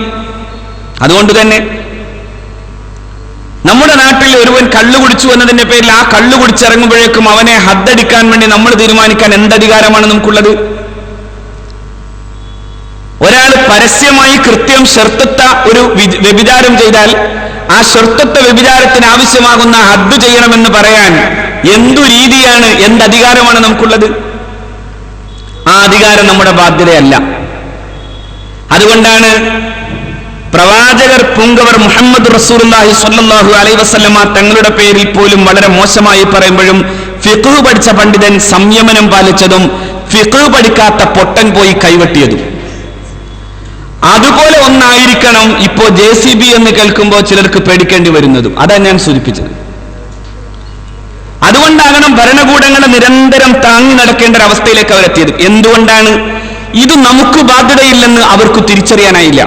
അതുകൊണ്ട് തന്നെ നമ്മുടെ നാട്ടിൽ ഒരുവൻ കള്ളു കുടിച്ചു എന്നതിന്റെ പേരിൽ ആ കള്ളു കുടിച്ചിറങ്ങുമ്പോഴേക്കും അവനെ ഹദ്ദടിക്കാൻ വേണ്ടി നമ്മൾ തീരുമാനിക്കാൻ എന്തധികാരമാണ് നമുക്കുള്ളത്? ഒരാൾ പരസ്യമായി കൃത്യം ഷർത്തത്ത ഒരു വ്യഭിചാരം ചെയ്താൽ ആ ഷർത്തത്ത വ്യഭിചാരത്തിന് ആവശ്യമാകുന്ന ഹദ്ദ് ചെയ്യണമെന്ന് പറയാൻ എന്തു രീതിയാണ്, എന്തധികാരമാണ് നമുക്കുള്ളത്? ആ അധികാരം നമ്മുടെ ബാധ്യതയല്ല. അതുകൊണ്ടാണ് പ്രവാചകർ പുങ്കവർ മുഹമ്മദ് റസൂലുള്ളാഹി സ്വല്ലല്ലാഹു അലൈഹി വസല്ലമ തങ്ങളുടെ പേരിൽ പോലും വളരെ മോശമായി പറയുമ്പോഴും ഫിഖ് പഠിച്ച പണ്ഡിതൻ സംയമനം പാലിച്ചതും ഫിഖ് പഠിക്കാത്ത പൊട്ടൻ പോയി കൈവെട്ടിയതും. അതുപോലെ ഒന്നായിരിക്കണം ഇപ്പോ JCB എന്ന് കേൾക്കുമ്പോൾ ചിലർക്ക് പേടിക്കേണ്ടി വരുന്നതും. അതാണ് ഞാൻ സൂചിപ്പിച്ചത്. അതുകൊണ്ടാകണം ഭരണകൂടങ്ങളെ നിരന്തരം താങ്ങി നടക്കേണ്ട ഒരവസ്ഥയിലേക്ക് അവരെത്തിയത്. എന്തുകൊണ്ടാണ്? ഇത് നമുക്ക് ബാധ്യതയില്ലെന്ന് അവർക്ക് തിരിച്ചറിയാനായില്ല.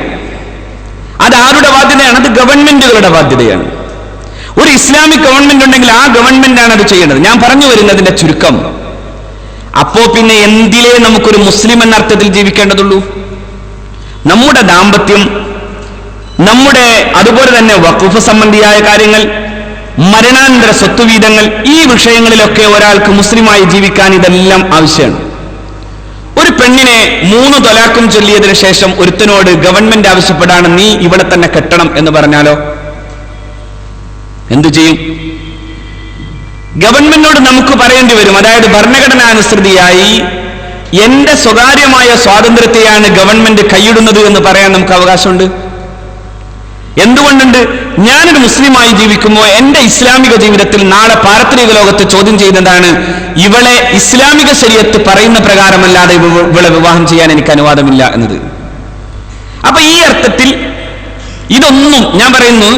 അത് ആരുടെ ബാധ്യതയാണ്? അത് ഗവൺമെന്റുകളുടെ ബാധ്യതയാണ്. ഒരു ഇസ്ലാമിക് ഗവൺമെന്റ് ഉണ്ടെങ്കിൽ ആ ഗവൺമെന്റാണ് അത് ചെയ്യേണ്ടത്. ഞാൻ പറഞ്ഞു വരുന്നതിന്റെ ചുരുക്കം, അപ്പോ പിന്നെ എന്തിലേ നമുക്കൊരു മുസ്ലിം എന്ന അർത്ഥത്തിൽ ജീവിക്കേണ്ടതുള്ളൂ? നമ്മുടെ ദാമ്പത്യം, നമ്മുടെ അതുപോലെ തന്നെ വഖഫ് സംബന്ധിയായ കാര്യങ്ങൾ, മരണാനന്തര സ്വത്തുവീതങ്ങൾ, ഈ വിഷയങ്ങളിലൊക്കെ ഒരാൾക്ക് മുസ്ലിമായി ജീവിക്കാൻ ഇതെല്ലാം ആവശ്യമാണ്. ഒരു പെണ്ണിനെ 3 ത്വലാഖും ചൊല്ലിയതിനു ശേഷം ഒരുത്തനോട് ഗവൺമെന്റ് ആവശ്യപ്പെടാണ് നീ ഇവിടെ തന്നെ കെട്ടണം എന്ന് പറഞ്ഞാലോ എന്തു ചെയ്യും? ഗവൺമെന്റിനോട് നമുക്ക് പറയേണ്ടി വരും, അതായത് ഭരണഘടനാനുസൃതിയായി എന്റെ സ്വകാര്യമായ സ്വാതന്ത്ര്യത്തെയാണ് ഗവൺമെന്റ് കൈയിടുന്നത് എന്ന് പറയാൻ നമുക്ക് അവകാശമുണ്ട്. എന്തുകൊണ്ടുണ്ട്? ഞാനൊരു മുസ്ലിമായി ജീവിക്കുമ്പോൾ എന്റെ ഇസ്ലാമിക ജീവിതത്തിൽ നാളെ പാരത്രിക ലോകത്ത് ചോദ്യം ചെയ്യുന്നതാണ്, ഇവളെ ഇസ്ലാമിക ശരീഅത്ത് പറയുന്ന പ്രകാരമല്ലാതെ ഇവളെ വിവാഹം ചെയ്യാൻ എനിക്ക് അനുവാദമില്ല എന്നത്. അപ്പൊ ഈ അർത്ഥത്തിൽ ഇതൊന്നും ഞാൻ പറയുന്നു,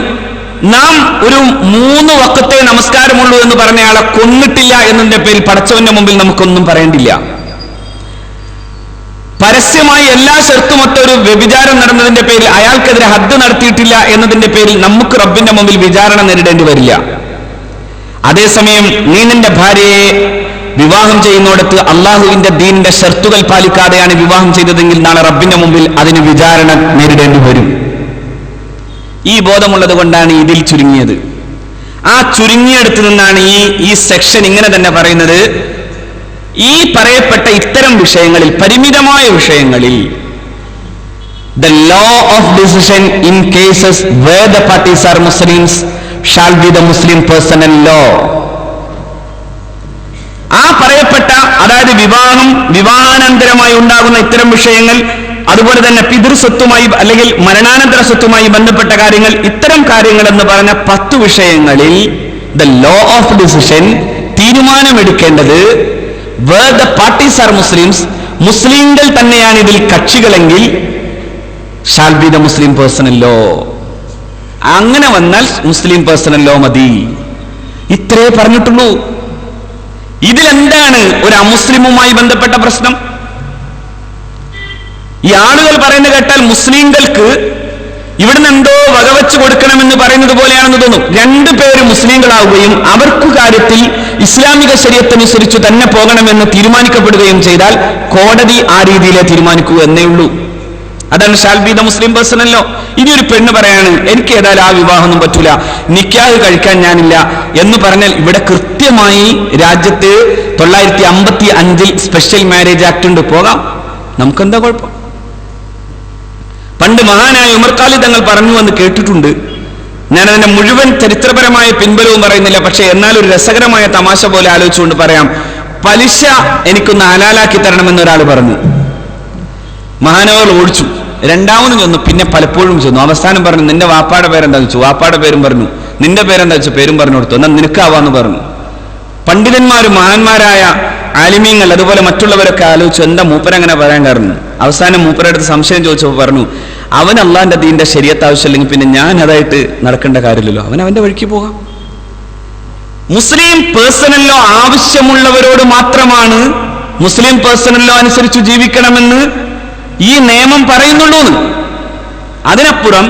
നാം ഒരു 3 വഖത്തെ നമസ്കാരമുള്ളൂ എന്ന് പറഞ്ഞയാളെ കൊന്നിട്ടില്ല എന്നതിന്റെ പേരിൽ പടച്ചവന്റെ മുമ്പിൽ നമുക്കൊന്നും പറയേണ്ടില്ല. പരസ്യമായി എല്ലാ ഷർത്തുമൊത്ത ഒരു വ്യഭിചാരം നടന്നതിന്റെ പേരിൽ അയാൾക്കെതിരെ ഹദ്ദ് നടത്തിയിട്ടില്ല എന്നതിന്റെ പേരിൽ നമുക്ക് റബ്ബിന്റെ മുമ്പിൽ വിചാരണ നേരിടേണ്ടി വരില്ല. അതേസമയം നീ നിന്റെ ഭാര്യയെ വിവാഹം ചെയ്യുന്നിടത്ത് അള്ളാഹുവിന്റെ ദീനിന്റെ ഷർത്തുകൾ പാലിക്കാതെയാണ് വിവാഹം ചെയ്തതെങ്കിൽ നാളെ റബ്ബിന്റെ മുമ്പിൽ അതിന് വിചാരണ നേരിടേണ്ടി വരും. ഈ ബോധമുള്ളത് കൊണ്ടാണ് ഇതിൽ ചുരുങ്ങിയത്. ആ ചുരുങ്ങിയെടുത്ത് നിന്നാണ് ഈ സെക്ഷൻ ഇങ്ങനെ തന്നെ പറയുന്നത്, ഈ പറയപ്പെട്ട ഇത്തരം വിഷയങ്ങളിൽ, പരിമിതമായ വിഷയങ്ങളിൽ, the law of decision in cases where the parties are Muslims shall be the Muslim personal law. ആ പറയപ്പെട്ട, അതായത് വിവാഹാനന്തരമായി ഉണ്ടാകുന്ന ഇത്തരം വിഷയങ്ങൾ, അതുപോലെ തന്നെ പിതൃസ്വത്തുമായി അല്ലെങ്കിൽ മരണാനന്തര സ്വത്തുമായി ബന്ധപ്പെട്ട കാര്യങ്ങൾ, ഇത്തരം കാര്യങ്ങൾ എന്ന് പറഞ്ഞ 10 വിഷയങ്ങളിൽ the law of decision, തീരുമാനമെടുക്കേണ്ടത് where the parties are Muslims, മുസ്ലിങ്ങൾ തന്നെയാണ് ഇതിൽ കക്ഷികളെങ്കിൽ shall be the Muslim personal law. അങ്ങനെ വന്നാൽ മുസ്ലിം പേഴ്സണൽ ലോ മതി. ഇത്രേ പറഞ്ഞിട്ടുള്ളൂ. ഇതിലെന്താണ് ഒരു അമുസ്ലിമുമായി ബന്ധപ്പെട്ട പ്രശ്നം? ഈ ആളുകൾ പറയുന്നത് കേട്ടാൽ മുസ്ലിങ്ങൾക്ക് ഇവിടുന്ന് എന്തോ വകവെച്ച് കൊടുക്കണമെന്ന് പറയുന്നത് പോലെയാണെന്ന് തോന്നും. 2 പേര് മുസ്ലിങ്ങളാവുകയും അവർക്ക് കാര്യത്തിൽ ഇസ്ലാമിക ശരീഅത്തനുസരിച്ച് തന്നെ പോകണമെന്ന് തീരുമാനിക്കപ്പെടുകയും ചെയ്താൽ കോടതി ആ രീതിയിലേ തീരുമാനിക്കൂ എന്നേ ഉള്ളൂ. അതാണ് shall be the Muslim personal law. ഇനി ഒരു പെണ്ണ് പറയാണ്, എനിക്ക് ഏതായാലും ആ വിവാഹമൊന്നും പറ്റൂല, നിക്കാഹ് കഴിക്കാൻ ഞാനില്ല എന്ന് പറഞ്ഞാൽ ഇവിടെ കൃത്യമായി രാജ്യത്ത് 955 സ്പെഷ്യൽ മാരേജ് ആക്ട് ഉണ്ട്. പോകാം, നമുക്കെന്താ കുഴപ്പം? പണ്ട് മഹാനായ ഉമർ ഖാലിദ് തങ്ങൾ പറഞ്ഞു എന്ന് കേട്ടിട്ടുണ്ട്. ഞാനതിന്റെ മുഴുവൻ ചരിത്രപരമായ പിൻബലവും പറയുന്നില്ല, പക്ഷെ എന്നാൽ ഒരു രസകരമായ തമാശ പോലെ ആലോചിച്ചുകൊണ്ട് പറയാം. പലിശ എനിക്കൊന്ന് ഹലാലാക്കി തരണമെന്ന് ഒരാൾ പറഞ്ഞു. മഹാനവർ ഓടിച്ചു. രണ്ടാമതും ചെന്നു, പിന്നെ പലപ്പോഴും ചെന്നു. അവസാനം പറഞ്ഞു, നിന്റെ വാപ്പാടെ പേരെന്താ വെച്ചു? വാപ്പാടെ പേരും പറഞ്ഞു. നിന്റെ പേരെന്താ വെച്ചു? പേരും പറഞ്ഞു കൊടുത്തു. എന്നാൽ നിനക്കാവാന്ന് പറഞ്ഞു. പണ്ഡിതന്മാരും മഹാന്മാരായ ആലിമീങ്ങൾ അതുപോലെ മറ്റുള്ളവരൊക്കെ ആലോചിച്ചു, എന്താ മൂപ്പരങ്ങനെ പറയാൻ കാരണം? അവസാനം മൂപ്പരടുത്ത് സംശയം ചോദിച്ചപ്പോൾ പറഞ്ഞു, അവൻ അള്ളാന്റെ ദീന്റെ ശരീഅത്ത് ആവശ്യമില്ലെങ്കിൽ പിന്നെ ഞാൻ അതായിട്ട് നടക്കേണ്ട കാര്യമില്ലല്ലോ, അവൻ അവന്റെ വഴിക്ക് പോകാം. മുസ്ലിം പേഴ്സണൽ ലോ ആവശ്യമുള്ളവരോട് മാത്രമാണ് മുസ്ലിം പേഴ്സണൽ ലോ അനുസരിച്ച് ജീവിക്കണമെന്ന് ഈ നിയമം പറയുന്നുള്ളൂ. അതിനപ്പുറം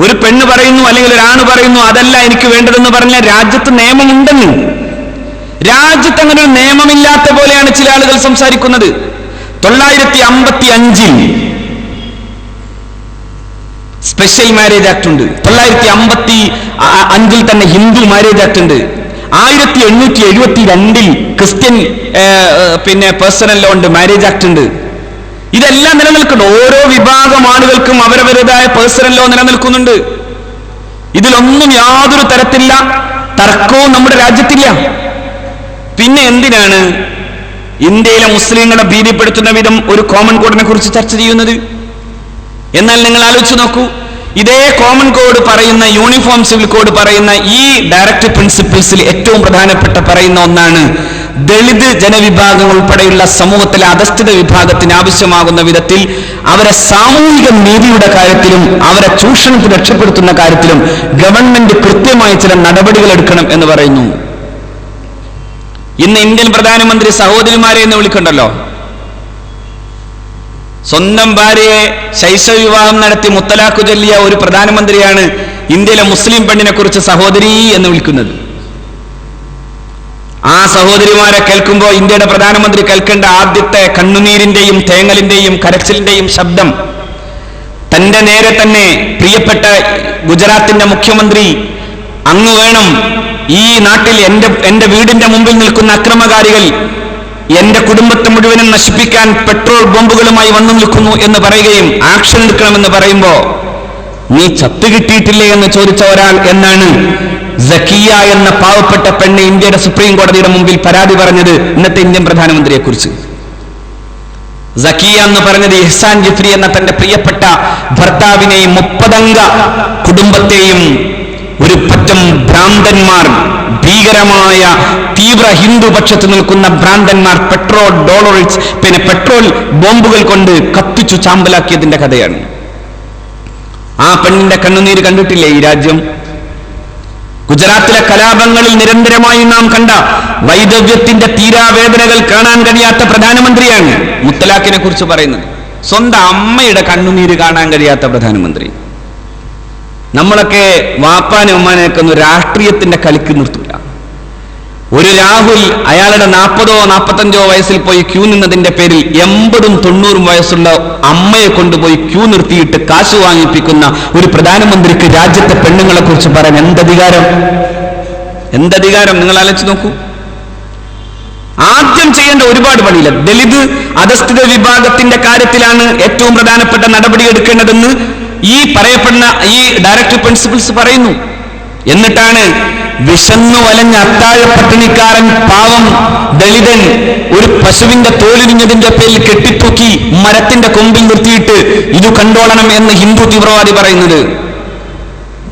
ഒരു പെണ്ണ് പറയുന്നു അല്ലെങ്കിൽ ഒരാണ് പറയുന്നു അതല്ല എനിക്ക് വേണ്ടതെന്ന് പറഞ്ഞാൽ രാജ്യത്ത് നിയമമുണ്ടെന്ന്. രാജ്യത്ത് അങ്ങനെ ഒരു നിയമമില്ലാത്ത പോലെയാണ് ചില ആളുകൾ സംസാരിക്കുന്നത്. 955 സ്പെഷ്യൽ മാരേജ് ആക്ട് ഉണ്ട്. 955 തന്നെ ഹിന്ദു മാരേജ് ആക്ട് ഉണ്ട്. 1872 ക്രിസ്ത്യൻ പേഴ്സണൽ ലോ ഉണ്ട്, മാരേജ് ആക്ട് ഉണ്ട്. ഇതെല്ലാം നിലനിൽക്കുന്നു. ഓരോ വിഭാഗം ആളുകൾക്കും അവരവരുടേതായ പേഴ്സണൽ ലോ നിലനിൽക്കുന്നുണ്ട്. ഇതിലൊന്നും യാതൊരു തരത്തിലുള്ള തർക്കവും നമ്മുടെ രാജ്യത്തില്ല. പിന്നെ എന്തിനാണ് ഇന്ത്യയിലെ മുസ്ലിങ്ങളെ ഭീതിപ്പെടുത്തുന്ന വിധം ഒരു കോമൺ കോഡിനെ കുറിച്ച് ചർച്ച ചെയ്യുന്നത്? എന്നാൽ നിങ്ങൾ ആലോചിച്ച് നോക്കൂ, ഇതേ കോമൺ കോഡ് പറയുന്ന, യൂണിഫോം സിവിൽ കോഡ് പറയുന്ന ഈ ഡയറക്റ്റീവ് പ്രിൻസിപ്പിൾസിൽ ഏറ്റവും പ്രധാനപ്പെട്ട പറയുന്ന ഒന്നാണ്, ദളിത് ജനവിഭാഗങ്ങൾ ഉൾപ്പെടെയുള്ള സമൂഹത്തിലെ അധസ്ഥിത വിഭാഗത്തിന് ആവശ്യമാകുന്ന വിധത്തിൽ അവരെ സാമൂഹിക നീതിയുടെ കാര്യത്തിലും അവരെ ചൂഷണത്തിൽ രക്ഷപ്പെടുത്തുന്ന കാര്യത്തിലും ഗവൺമെന്റ് കൃത്യമായി ചില നടപടികൾ എടുക്കണം എന്ന് പറയുന്നു. ഇന്ന് ഇന്ത്യൻ പ്രധാനമന്ത്രി സഹോദരിമാരെ എന്ന് വിളിക്കണ്ടല്ലോ. സ്വന്തം ഭാര്യയെ ശൈശവ വിവാഹം നടത്തി മുത്തലാഖ് ചൊല്ലിയ ഒരു പ്രധാനമന്ത്രിയാണ് ഇന്ത്യയിലെ മുസ്ലിം പെണ്ണിനെ കുറിച്ച് സഹോദരി എന്ന് വിളിക്കുന്നത്. ആ സഹോദരിമാരെ കേൾക്കുമ്പോൾ ഇന്ത്യയുടെ പ്രധാനമന്ത്രി കേൾക്കേണ്ട ആദ്യത്തെ കണ്ണുനീരിന്റെയും തേങ്ങലിന്റെയും കരച്ചിലിന്റെയും ശബ്ദം തന്റെ നേരെ തന്നെ പ്രിയപ്പെട്ട ഗുജറാത്തിന്റെ മുഖ്യമന്ത്രി, അങ്ങ് വേണം ഈ നാട്ടിൽ എന്റെ വീടിന്റെ മുമ്പിൽ നിൽക്കുന്ന അക്രമകാരികൾ എന്റെ കുടുംബത്തെ മുഴുവനും നശിപ്പിക്കാൻ പെട്രോൾ ബോംബുകളുമായി വന്നു നിൽക്കുന്നു എന്ന് പറയുകയും ആക്ഷൻ എടുക്കണമെന്ന് പറയുമ്പോ നീ ചത്തു കിട്ടിയിട്ടില്ലേ എന്ന് ചോദിച്ച ഒരാൾ എന്നാണ് സക്കിയ എന്ന പാവപ്പെട്ട പെണ്ണ് ഇന്ത്യയുടെ സുപ്രീം കോടതിയുടെ മുമ്പിൽ പരാതി പറഞ്ഞത് ഇന്നത്തെ ഇന്ത്യൻ പ്രധാനമന്ത്രിയെ കുറിച്ച്. സക്കിയ എന്ന് പറഞ്ഞത് ഇഹ്സാൻ ജിഫ്രി എന്ന തന്റെ പ്രിയപ്പെട്ട ഭർത്താവിനെയും 30 അംഗ കുടുംബത്തെയും ഒരു പറ്റം ഭ്രാന്തന്മാർ, ഭീകരമായ തീവ്ര ഹിന്ദുപക്ഷത്ത് നിൽക്കുന്ന ഭ്രാന്തന്മാർ പെട്രോൾ ബോംബുകൾ കൊണ്ട് കത്തിച്ചു ചാമ്പലാക്കിയതിന്റെ കഥയാണ്. ആ പെണ്ണിന്റെ കണ്ണുനീര് കണ്ടിട്ടില്ലേ ഈ രാജ്യം? ഗുജറാത്തിലെ കലാപങ്ങളിൽ നിരന്തരമായി നാം കണ്ട വൈദവ്യത്തിന്റെ തീരാവേദനകൾ കാണാൻ കഴിയാത്ത പ്രധാനമന്ത്രിയാണ് മുത്തലാഖിനെ കുറിച്ച് പറയുന്നത്. സ്വന്തം അമ്മയുടെ കണ്ണുനീര് കാണാൻ കഴിയാത്ത പ്രധാനമന്ത്രി. നമ്മളൊക്കെ വാപ്പാനും ഉമ്മാനെയൊക്കെ ഒന്ന് രാഷ്ട്രീയത്തിന്റെ കളിക്ക് നിർത്തൂല. ഒരു രാഹുൽ അയാളുടെ 40ഓ 45ഓ വയസ്സിൽ പോയി ക്യൂ നിന്നതിന്റെ പേരിൽ 80ഉം 90ഉം വയസ്സുള്ള അമ്മയെ കൊണ്ടുപോയി ക്യൂ നിർത്തിയിട്ട് കാശ് വാങ്ങിപ്പിക്കുന്ന ഒരു പ്രധാനമന്ത്രിക്ക് രാജ്യത്തെ പെണ്ണുങ്ങളെ കുറിച്ച് പറയാൻ എന്തധികാരം? നിങ്ങൾ ആലോചിച്ച് നോക്കൂ. ആദ്യം ചെയ്യേണ്ട ഒരുപാട് പണിയില്ല. ദലിത് അധസ്ഥിത വിഭാഗത്തിന്റെ കാര്യത്തിലാണ് ഏറ്റവും പ്രധാനപ്പെട്ട നടപടി എടുക്കേണ്ടതെന്ന് ഈ പറയപ്പെടുന്ന ഈ ഡയറക്ടീവ് പ്രിൻസിപ്പിൾസ് പറയുന്നു. എന്നിട്ടാണ് വിശന്നു വലഞ്ഞ അത്താഴ പട്ടിണിക്കാരൻ പാവം ദളിതൻ ഒരു പശുവിന്റെ തോലിരിഞ്ഞതിന്റെ പേരിൽ കെട്ടിത്തൂക്കി മരത്തിന്റെ കൊമ്പിൽ നിർത്തിയിട്ട് ഇത് കണ്ടോളണം എന്ന് ഹിന്ദു തീവ്രവാദി പറയുന്നത്.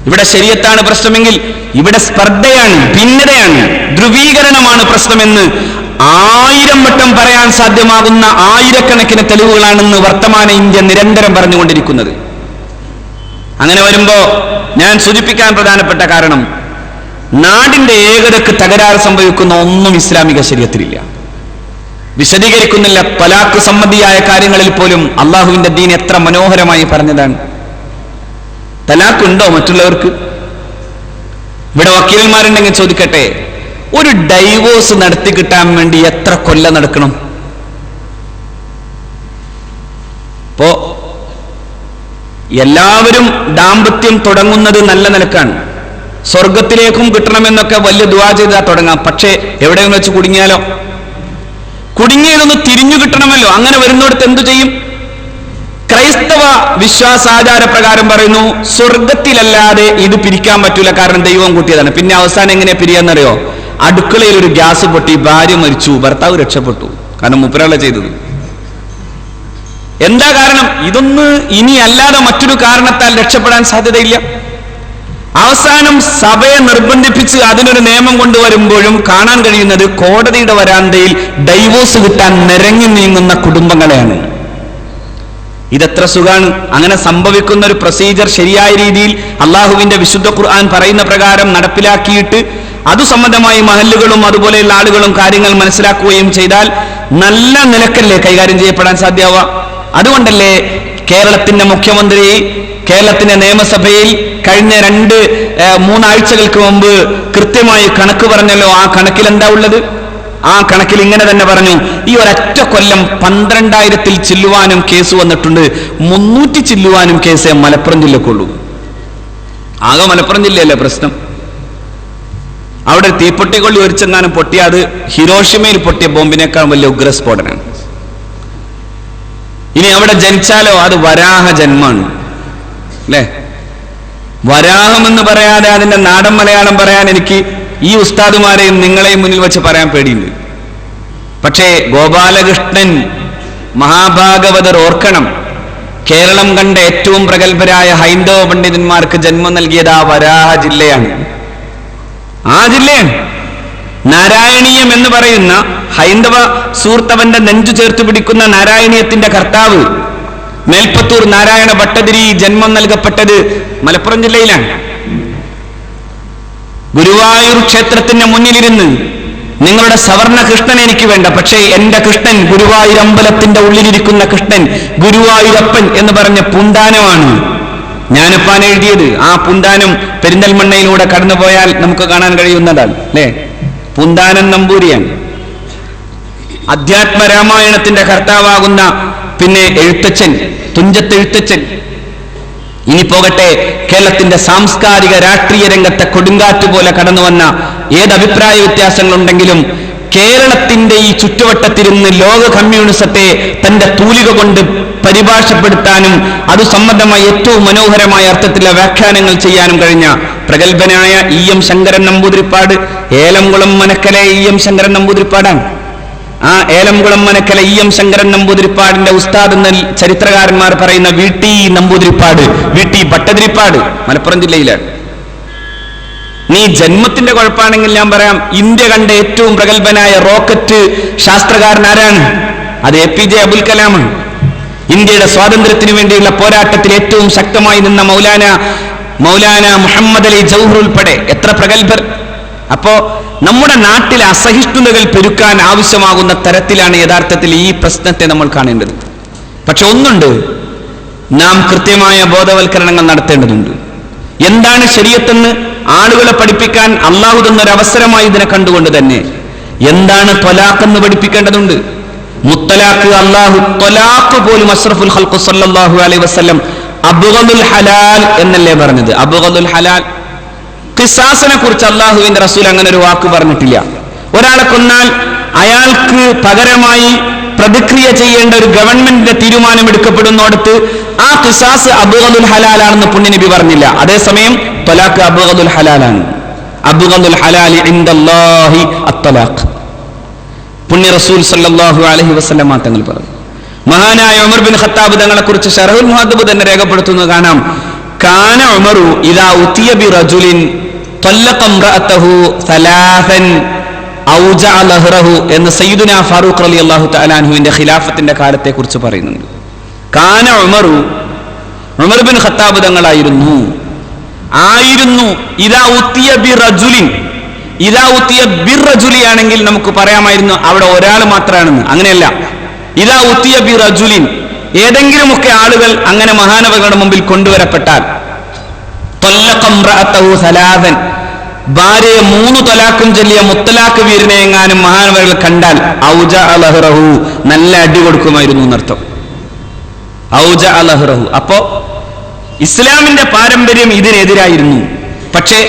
ഇവിടെ ശരീഅത്താണ് പ്രശ്നമെങ്കിൽ ഇവിടെ സ്പർദ്ധയാണ്, ഭിന്നതയാണ്, ധ്രുവീകരണമാണ് പ്രശ്നമെന്ന് 1000 വട്ടം പറയാൻ സാധ്യമാകുന്ന ആയിരക്കണക്കിന് തെളിവുകളാണെന്ന് വർത്തമാന ഇന്ത്യ നിരന്തരം പറഞ്ഞുകൊണ്ടിരിക്കുന്നത്. അങ്ങനെ വരുമ്പോ ഞാൻ സൂചിപ്പിക്കാൻ പ്രധാനപ്പെട്ട കാരണം, നാടിന്റെ ഏകതക്ക് തകരാറ് സംഭവിക്കുന്ന ഒന്നും ഇസ്ലാമിക ശരീഅത്തിലില്ല. വിശദീകരിക്കുന്നില്ല. തലാഖ് സംബന്ധിയായ കാര്യങ്ങളിൽ പോലും അള്ളാഹുവിന്റെ ദീൻ എത്ര മനോഹരമായി പറഞ്ഞതാണ്. തലാഖ് ഉണ്ടോ മറ്റുള്ളവർക്ക്? ഇവിടെ വക്കീലന്മാരുണ്ടെങ്കിൽ ചോദിക്കട്ടെ, ഒരു ഡൈവോഴ്സ് നടത്തി കിട്ടാൻ വേണ്ടി എത്ര കൊല്ലം നടക്കണം? ഇപ്പോ എല്ലാവരും ദാമ്പത്യം തുടങ്ങുന്നത് നല്ല നിലക്കാണ്. സ്വർഗത്തിലേക്കും കിട്ടണമെന്നൊക്കെ വലിയ ദുആ ചെയ്താൽ തുടങ്ങാം. പക്ഷേ എവിടെയെന്ന് വെച്ച് കുടുങ്ങിയാലോ? കുടുങ്ങിയതൊന്ന് തിരിഞ്ഞു കിട്ടണമല്ലോ. അങ്ങനെ വരുന്നിടത്ത് എന്തു ചെയ്യും? ക്രൈസ്തവ വിശ്വാസാചാര പ്രകാരം പറയുന്നു, സ്വർഗത്തിലല്ലാതെ ഇത് പിരിക്കാൻ പറ്റൂല, കാരണം ദൈവം കൂട്ടിയതാണ്. പിന്നെ അവസാനം എങ്ങനെ പിരിയാന്നറിയോ? അടുക്കളയിൽ ഒരു ഗ്യാസ് പൊട്ടി, ഭാര്യ മരിച്ചു, ഭർത്താവ് രക്ഷപ്പെട്ടു. കാരണം മുപ്പരാളെ ചെയ്തത്. എന്താ കാരണം? ഇതൊന്ന് ഇനി അല്ലാതെ മറ്റൊരു കാരണത്താൽ രക്ഷപ്പെടാൻ സാധ്യതയില്ല. അവസാനം സഭയെ നിർബന്ധിപ്പിച്ച് അതിനൊരു നിയമം കൊണ്ടുവരുമ്പോഴും കാണാൻ കഴിയുന്നത് കോടതിയുടെ വരാന്തയിൽ ഡൈവോഴ്സ് കിട്ടാൻ നിരങ്ങി നീങ്ങുന്ന കുടുംബങ്ങളെയാണ്. ഇതെത്ര സുഖാണ്. അങ്ങനെ സംഭവിക്കുന്ന ഒരു പ്രൊസീജിയർ ശരിയായ രീതിയിൽ അള്ളാഹുവിന്റെ വിശുദ്ധ ഖുർആൻ പറയുന്ന പ്രകാരം നടപ്പിലാക്കിയിട്ട് അതു സംബന്ധമായി മഹല്ലുകളും അതുപോലെയുള്ള ആളുകളും കാര്യങ്ങൾ മനസ്സിലാക്കുകയും ചെയ്താൽ നല്ല നിലക്കല്ലേ കൈകാര്യം ചെയ്യപ്പെടാൻ സാധ്യമാവുക. അതുകൊണ്ടല്ലേ കേരളത്തിന്റെ മുഖ്യമന്ത്രി കേരളത്തിന്റെ നിയമസഭയിൽ കഴിഞ്ഞ 2-3 ആഴ്ചകൾക്ക് മുമ്പ് കൃത്യമായി കണക്ക് പറഞ്ഞല്ലോ. ആ കണക്കിൽ എന്താ ഉള്ളത്? ആ കണക്കിൽ ഇങ്ങനെ തന്നെ പറഞ്ഞു, ഈ ഒരൊറ്റ കൊല്ലം 12,000 ചില്ലുവാനും കേസ് വന്നിട്ടുണ്ട്. 300 ചില്ലുവാനും കേസേ മലപ്പുറം ജില്ലക്കുള്ളൂ. ആകെ മലപ്പുറം ജില്ലയല്ലേ പ്രശ്നം. അവിടെ തീപ്പൊട്ടിക്കൊള്ളി ഒരിച്ചെങ്ങാനും പൊട്ടിയ അത് ഹിരോഷിമയിൽ പൊട്ടിയ ബോംബിനേക്കാൾ വലിയ ഉഗ്രസ്ഫോടനാണ്. ഇനി അവിടെ ജനിച്ചാലോ അത് വരാഹ ജന്മാണ് അല്ലേ? വരാഹം എന്ന് പറയാതെ അതിന്റെ നാടൻ മലയാളം പറയാൻ എനിക്ക് ഈ ഉസ്താദുമാരെയും നിങ്ങളെയും മുന്നിൽ വെച്ച് പറയാൻ പേടിയുണ്ട്. പക്ഷേ ഗോപാലകൃഷ്ണൻ മഹാഭാഗവതർ ഓർക്കണം, കേരളം കണ്ട ഏറ്റവും പ്രഗത്ഭരായ ഹൈന്ദവ പണ്ഡിതന്മാർക്ക് ജന്മം നൽകിയത് ആ വരാഹ ജില്ലയാണ്. ആ ജില്ലയാണ്. നാരായണീയം എന്ന് പറയുന്ന ഹൈന്ദവ സൂർത്തവന്റെ നെഞ്ചു ചേർത്ത് പിടിക്കുന്ന നാരായണീയത്തിന്റെ കർത്താവ് മേൽപ്പത്തൂർ നാരായണ ഭട്ടതിരി ജന്മം നൽകപ്പെട്ടത് മലപ്പുറം ജില്ലയിലാണ്. ഗുരുവായൂർ ക്ഷേത്രത്തിന്റെ മുന്നിലിരുന്ന് നിങ്ങളുടെ സവർണ കൃഷ്ണൻ എനിക്ക് വേണ്ട, പക്ഷേ എന്റെ കൃഷ്ണൻ ഗുരുവായൂരമ്പലത്തിന്റെ ഉള്ളിലിരിക്കുന്ന കൃഷ്ണൻ ഗുരുവായൂരപ്പൻ എന്ന് പറഞ്ഞ പുണ്ടാനമാണ് ഞാനപ്പാൻ എഴുതിയത്. ആ പുണ്ടാനം പെരിന്തൽമണ്ണയിലൂടെ കടന്നുപോയാൽ നമുക്ക് കാണാൻ കഴിയുന്നതാണ് അല്ലേ? പുണ്ടാനൻ നമ്പൂരിയാണ്. അധ്യാത്മ രാമായണത്തിന്റെ കർത്താവാകുന്ന പിന്നെ എഴുത്തച്ഛൻ, തുഞ്ചത്ത് എഴുത്തച്ഛൻ. ഇനി പോകട്ടെ, കേരളത്തിന്റെ സാംസ്കാരിക രാഷ്ട്രീയ രംഗത്തെ കൊടുങ്കാറ്റ് പോലെ കടന്നു വന്ന ഏതഭിപ്രായ വ്യത്യാസങ്ങളുണ്ടെങ്കിലും കേരളത്തിന്റെ ഈ ചുറ്റുവട്ടത്തിരുന്ന് ലോക കമ്മ്യൂണിസത്തെ തന്റെ തൂലിക കൊണ്ട് പരിഭാഷപ്പെടുത്താനും അത് സംബന്ധമായി ഏറ്റവും മനോഹരമായ അർത്ഥത്തിലുള്ള വ്യാഖ്യാനങ്ങൾ ചെയ്യാനും കഴിഞ്ഞ പ്രഗത്ഭനായ ഇ എം ശങ്കരൻ നമ്പൂതിരിപ്പാട്, ഏലംകുളം മനക്കലെ ഇ എം ശങ്കരൻ നമ്പൂതിരിപ്പാടാണ്. ആ ഏലംകുളം മനക്കല EM ശങ്കരൻ നമ്പൂതിരിപ്പാടിന്റെ ഉസ്താദ് എന്ന ചരിത്രകാരന്മാർ പറയുന്ന VT നമ്പൂതിരിപ്പാട്, VT ഭട്ടതിരിപ്പാട് മലപ്പുറം ജില്ലയിലാണ്. നീ ജന്മത്തിന്റെ കുഴപ്പമാണെങ്കിൽ ഞാൻ പറയാം, ഇന്ത്യ കണ്ട ഏറ്റവും പ്രഗത്ഭനായ റോക്കറ്റ് ശാസ്ത്രകാരൻ ആരാണ്? അത് APJ അബുൽ കലാമാണ്. ഇന്ത്യയുടെ സ്വാതന്ത്ര്യത്തിന് വേണ്ടിയുള്ള പോരാട്ടത്തിൽ ഏറ്റവും ശക്തമായി നിന്ന മൗലാന മുഹമ്മദ് അലി ജൗഹർ ഉൾപ്പെടെ എത്ര പ്രഗത്ഭർ. അപ്പോ നമ്മുടെ നാട്ടിലെ അസഹിഷ്ണുതകൾ പെരുക്കാൻ ആവശ്യമാകുന്ന തരത്തിലാണ് യഥാർത്ഥത്തിൽ ഈ പ്രശ്നത്തെ നമ്മൾ കാണേണ്ടത്. പക്ഷെ ഒന്നുണ്ട്, നാം കൃത്യമായ ബോധവൽക്കരണങ്ങൾ നടത്തേണ്ടതുണ്ട്. എന്താണ് ശരീഅത്തെന്ന് ആളുകളെ പഠിപ്പിക്കാൻ അള്ളാഹു തന്നൊരു അവസരമായി ഇതിനെ കണ്ടുകൊണ്ട് തന്നെ എന്താണ് ത്വലാഖ് എന്ന് പഠിപ്പിക്കേണ്ടതുണ്ട്. മുത്തലാഖ്, അള്ളാഹു ത്വലാഖ് പോലും അഷ്റഫുൽ ഖൽഖ് സല്ലല്ലാഹു അലൈഹി വസല്ലം അബ്ഗദുൽ ഹലാൽ എന്നല്ലേ പറഞ്ഞത്? അബ്ഗദുൽ ഹലാൽ. ഖിസാസിനെ കുറിച്ച് അള്ളാഹുവിന്റെ റസൂൽ അങ്ങനെ ഒരു വാക്ക് പറഞ്ഞിട്ടില്ല. ഒരാളെ കൊന്നാൽ അയാൾക്ക് പകരമായി പ്രതിക്രിയ ചെയ്യേണ്ട ഒരു ഗവൺമെന്റിന്റെ തീരുമാനം എടുക്കപ്പെടുന്നിടത്ത് ആ ഖിസാസ് അബ്ഗദുൽ ഹലാലാണെന്ന് പുണ്യനബി പറഞ്ഞില്ല. അതേസമയം ത്വലാഖ് അബ്ഗദുൽ ഹലാലാണ്. അബ്ഗദുൽ ഹലാലി ഇൻദല്ലാഹി അത്വലാഖ്. പുണ്യ റസൂൽ സല്ലല്ലാഹു അലൈഹി വസല്ലം തങ്ങൾ പറഞ്ഞു. മഹാനായ ഉമർ ബിൻ ഖത്താബ് തങ്ങളെ കുറിച്ച് ശറഹുൽ മുഹദ്ദബ് തന്നെ രേഖപ്പെടുത്തുന്നത് കാണാം. കാന ഉമറു ഇദാ ഉതിയ ബിറജുലിൻ ത്വല്ലഖ ഇംറഅതഹു സലാസൻ ഔജഅ ലഹ്റഹു എന്ന് സയ്യിദുനാ ഫാറൂഖ് റളിയല്ലാഹു തആല അൻഹുവിന്റെ ഖിലാഫത്തിന്റെ കാലത്തെ കുറിച്ച് പറയുന്നുണ്ട്. കാന ഉമർ ബിൻ ഖത്താബ് തങ്ങളായിരുന്നു ഇദാ ഉതിയ ബിറജുലിൻ, ഇദാ ഉതിയ ബിറജുലി ആണെങ്കിൽ നമുക്ക് പറയാമായിരുന്നു അവിടെ ഒരാൾ മാത്രമാണെന്ന്. അങ്ങനെയല്ല. ഇദാ ഉതിയ ബിറജുലിൻ, ഏതെങ്കിലുമൊക്കെ ആളുകൾ അങ്ങനെ മഹാനവകളുടെ മുമ്പിൽ കൊണ്ടുവരപ്പെട്ടാൽ, ത്വല്ലഖ ഇംറഅതഹു സലാസൻ, ഭാര്യയെ 3 ത്വലാഖും ചൊല്ലിയ മുത്തലാഖ് വീരനെ എങ്ങാനും മഹാനവകൾ കണ്ടാൽ ഔജഅ ലഹ്റഹു, നല്ല അടി കൊടുക്കുമായിരുന്നു എന്നർത്ഥം. ഔജഅ ലഹ്റഹു. അപ്പോ ഇസ്ലാമിന്റെ പാരമ്പര്യം ഇതിനെതിരായിരുന്നു. പക്ഷേ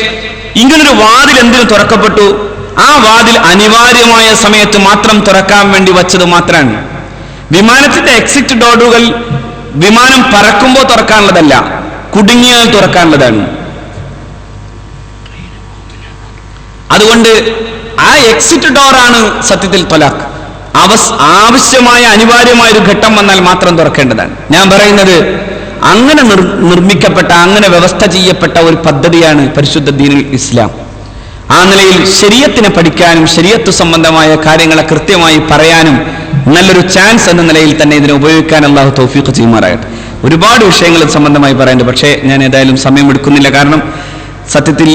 ഇങ്ങനൊരു വാതിൽ എന്തിനു തുറക്കപ്പെട്ടു? ആ വാതിൽ അനിവാര്യമായ സമയത്ത് മാത്രം തുറക്കാൻ വേണ്ടി വച്ചത് മാത്രമാണ്. വിമാനത്തിന്റെ എക്സിറ്റ് ഡോറുകൾ വിമാനം പറക്കുമ്പോൾ തുറക്കാനുള്ളതല്ല, കുടുങ്ങിയാൽ തുറക്കാനുള്ളതാണ്. അതുകൊണ്ട് ആ എക്സിറ്റ് ഡോറാണ് സത്യത്തിൽ ത്വലാഖ്. ആവശ്യമായ അനിവാര്യമായ ഒരു ഘട്ടം വന്നാൽ മാത്രം തുറക്കേണ്ടതാണ്. ഞാൻ പറയുന്നത് അങ്ങനെ നിർമ്മിക്കപ്പെട്ട, അങ്ങനെ വ്യവസ്ഥ ചെയ്യപ്പെട്ട ഒരു പദ്ധതിയാണ് പരിശുദ്ധ ദീനുൽ ഇസ്ലാം. ആ നിലയിൽ ശരീഅത്തിനെ പഠിക്കാനും ശരീഅത്ത് സംബന്ധമായ കാര്യങ്ങളെ കൃത്യമായി പറയാനും നല്ലൊരു ചാൻസ് എന്ന നിലയിൽ തന്നെ ഇതിനെ ഉപയോഗിക്കാൻ അള്ളാഹു തൗഫീഖ് ചെയ്യുമാറാകട്ടെ. ഒരുപാട് വിഷയങ്ങൾ സംബന്ധമായി പറയുന്നുണ്ട്. പക്ഷേ ഞാൻ ഏതായാലും സമയം എടുക്കുന്നില്ല. കാരണം സത്യത്തിൽ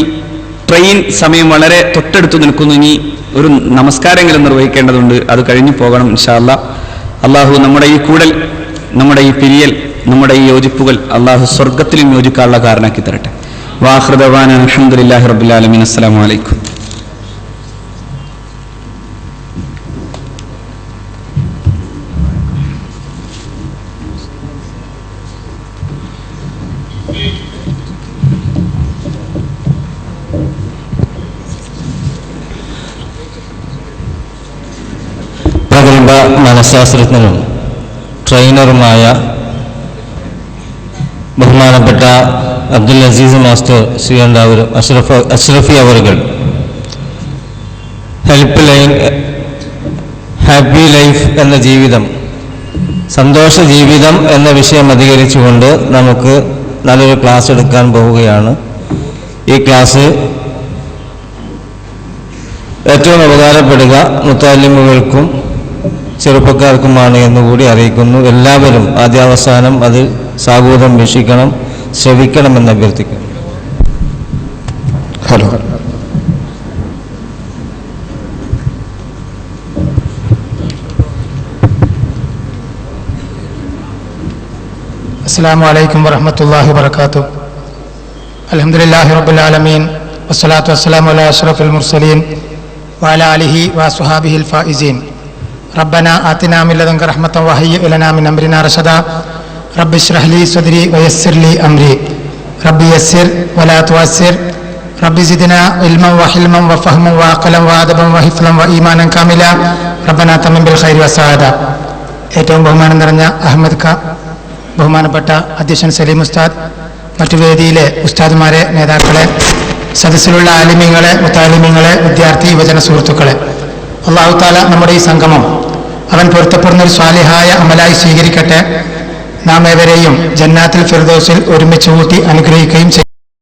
ട്രെയിൻ സമയം വളരെ തൊട്ടടുത്ത് നിൽക്കുന്നു. ഇനി ഒരു നമസ്കാരമെങ്കിലും നിർവഹിക്കേണ്ടതുണ്ട്. അത് കഴിഞ്ഞു പോകണം ഇൻഷാ അല്ലാഹ്. അള്ളാഹു നമ്മുടെ ഈ കൂടൽ, നമ്മുടെ ഈ പിരിയൽ, നമ്മുടെ ഈ യോജിപ്പുകൾ അള്ളാഹു സ്വർഗത്തിലും യോജിക്കാനുള്ള കാരണമാക്കി തരട്ടെ. വാഖിറു ദഅ്വാനാ അൽഹംദുലില്ലാഹി റബ്ബിൽ ആലമീൻ. അസ്സലാമു അലൈക്കും. പ്രഗത്ഭ മനഃശാസ്ത്രജ്ഞനും ട്രെയിനറുമായ ബഹുമാനപ്പെട്ട അബ്ദുൽ അസീസ് മാസ്റ്റർ ശ്രീകണ്ഠാപുരം അഷ്റഫി അവറുകൾ ഹെൽപ്പ് ലൈൻ ഹാപ്പി ലൈഫ് എന്ന ജീവിതം, സന്തോഷ ജീവിതം എന്ന വിഷയം അധികരിച്ചുകൊണ്ട് നമുക്ക് നല്ലൊരു ക്ലാസ് എടുക്കാൻ പോവുകയാണ്. ഈ ക്ലാസ് ഏറ്റവും ഉപകാരപ്പെടുക മുത്തഅല്ലിമുകൾക്കും ചെറുപ്പക്കാർക്കുമാണ് എന്നുകൂടി അറിയിക്കുന്നു. എല്ലാവരും ആദ്യാവസാനം അത് സാഗൂതം വീക്ഷിക്കണം, ശ്രവിക്കണമെന്ന് അഭ്യർത്ഥിക്കുന്നു. ഹലോ. അസ്സലാമു അലൈക്കും വറഹ്മത്തുള്ളാഹി വബറകാതുഹു. അൽഹംദുലില്ലാഹി റബ്ബിൽ ആലമീൻ വസ്സലാത്തു വസ്സലാമു അലാ അഷ്റഫിൽ മുർസലീൻ വഅലാ ആലിഹി വഅസ്ഹാബിഹിൽ ഫായിസീൻ. റബ്ബനാ ആതിനാ മിൻ ലദുൻക റഹ്മത്തൻ വഹയ്യിഅ് ലനാ മിൻ അംരിനാ റശദാ. റബ്ബി ഇശ്റഹ് ലി സദ്രി വയസ്സിർ ലി അംരി. റബ്ബി യസ്സിർ വലാ തുഅസ്സിർ. റബ്ബി സിദ്നാ ഇൽമൻ വഹിൽമൻ വഫഹ്മൻ വഅഖലൻ വഅദബൻ വഹിഫ്ളൻ വഈമാനൻ കാമിലാ. റബ്ബനാ തമ്മിം ബിൽ ഖൈരി വസഅദ. ഏറ്റവും ബഹുമാനം നിറഞ്ഞ അഹമ്മദ് ഖാ, ബഹുമാനപ്പെട്ട അധ്യക്ഷൻ സലീം ഉസ്താദ്, മറ്റു വേദിയിലെ ഉസ്താദുമാരെ, നേതാക്കളെ, സദസ്സിലുള്ള ആലിമീങ്ങളെ, മുത്താലിമീങ്ങളെ, വിദ്യാർത്ഥി യുവജന സുഹൃത്തുക്കളെ, അള്ളാഹു താല നമ്മുടെ ഈ സംഗമം അവൻ പൊരുത്തപ്പെടുന്ന ഒരു സ്വാലിഹായ അമലായി സ്വീകരിക്കട്ടെ. നാം ഏവരെയും ജന്നാത്തുൽ ഫിർദൗസിൽ ഒരുമിച്ച് കൂട്ടി അനുഗ്രഹിക്കുകയും ചെയ്യും.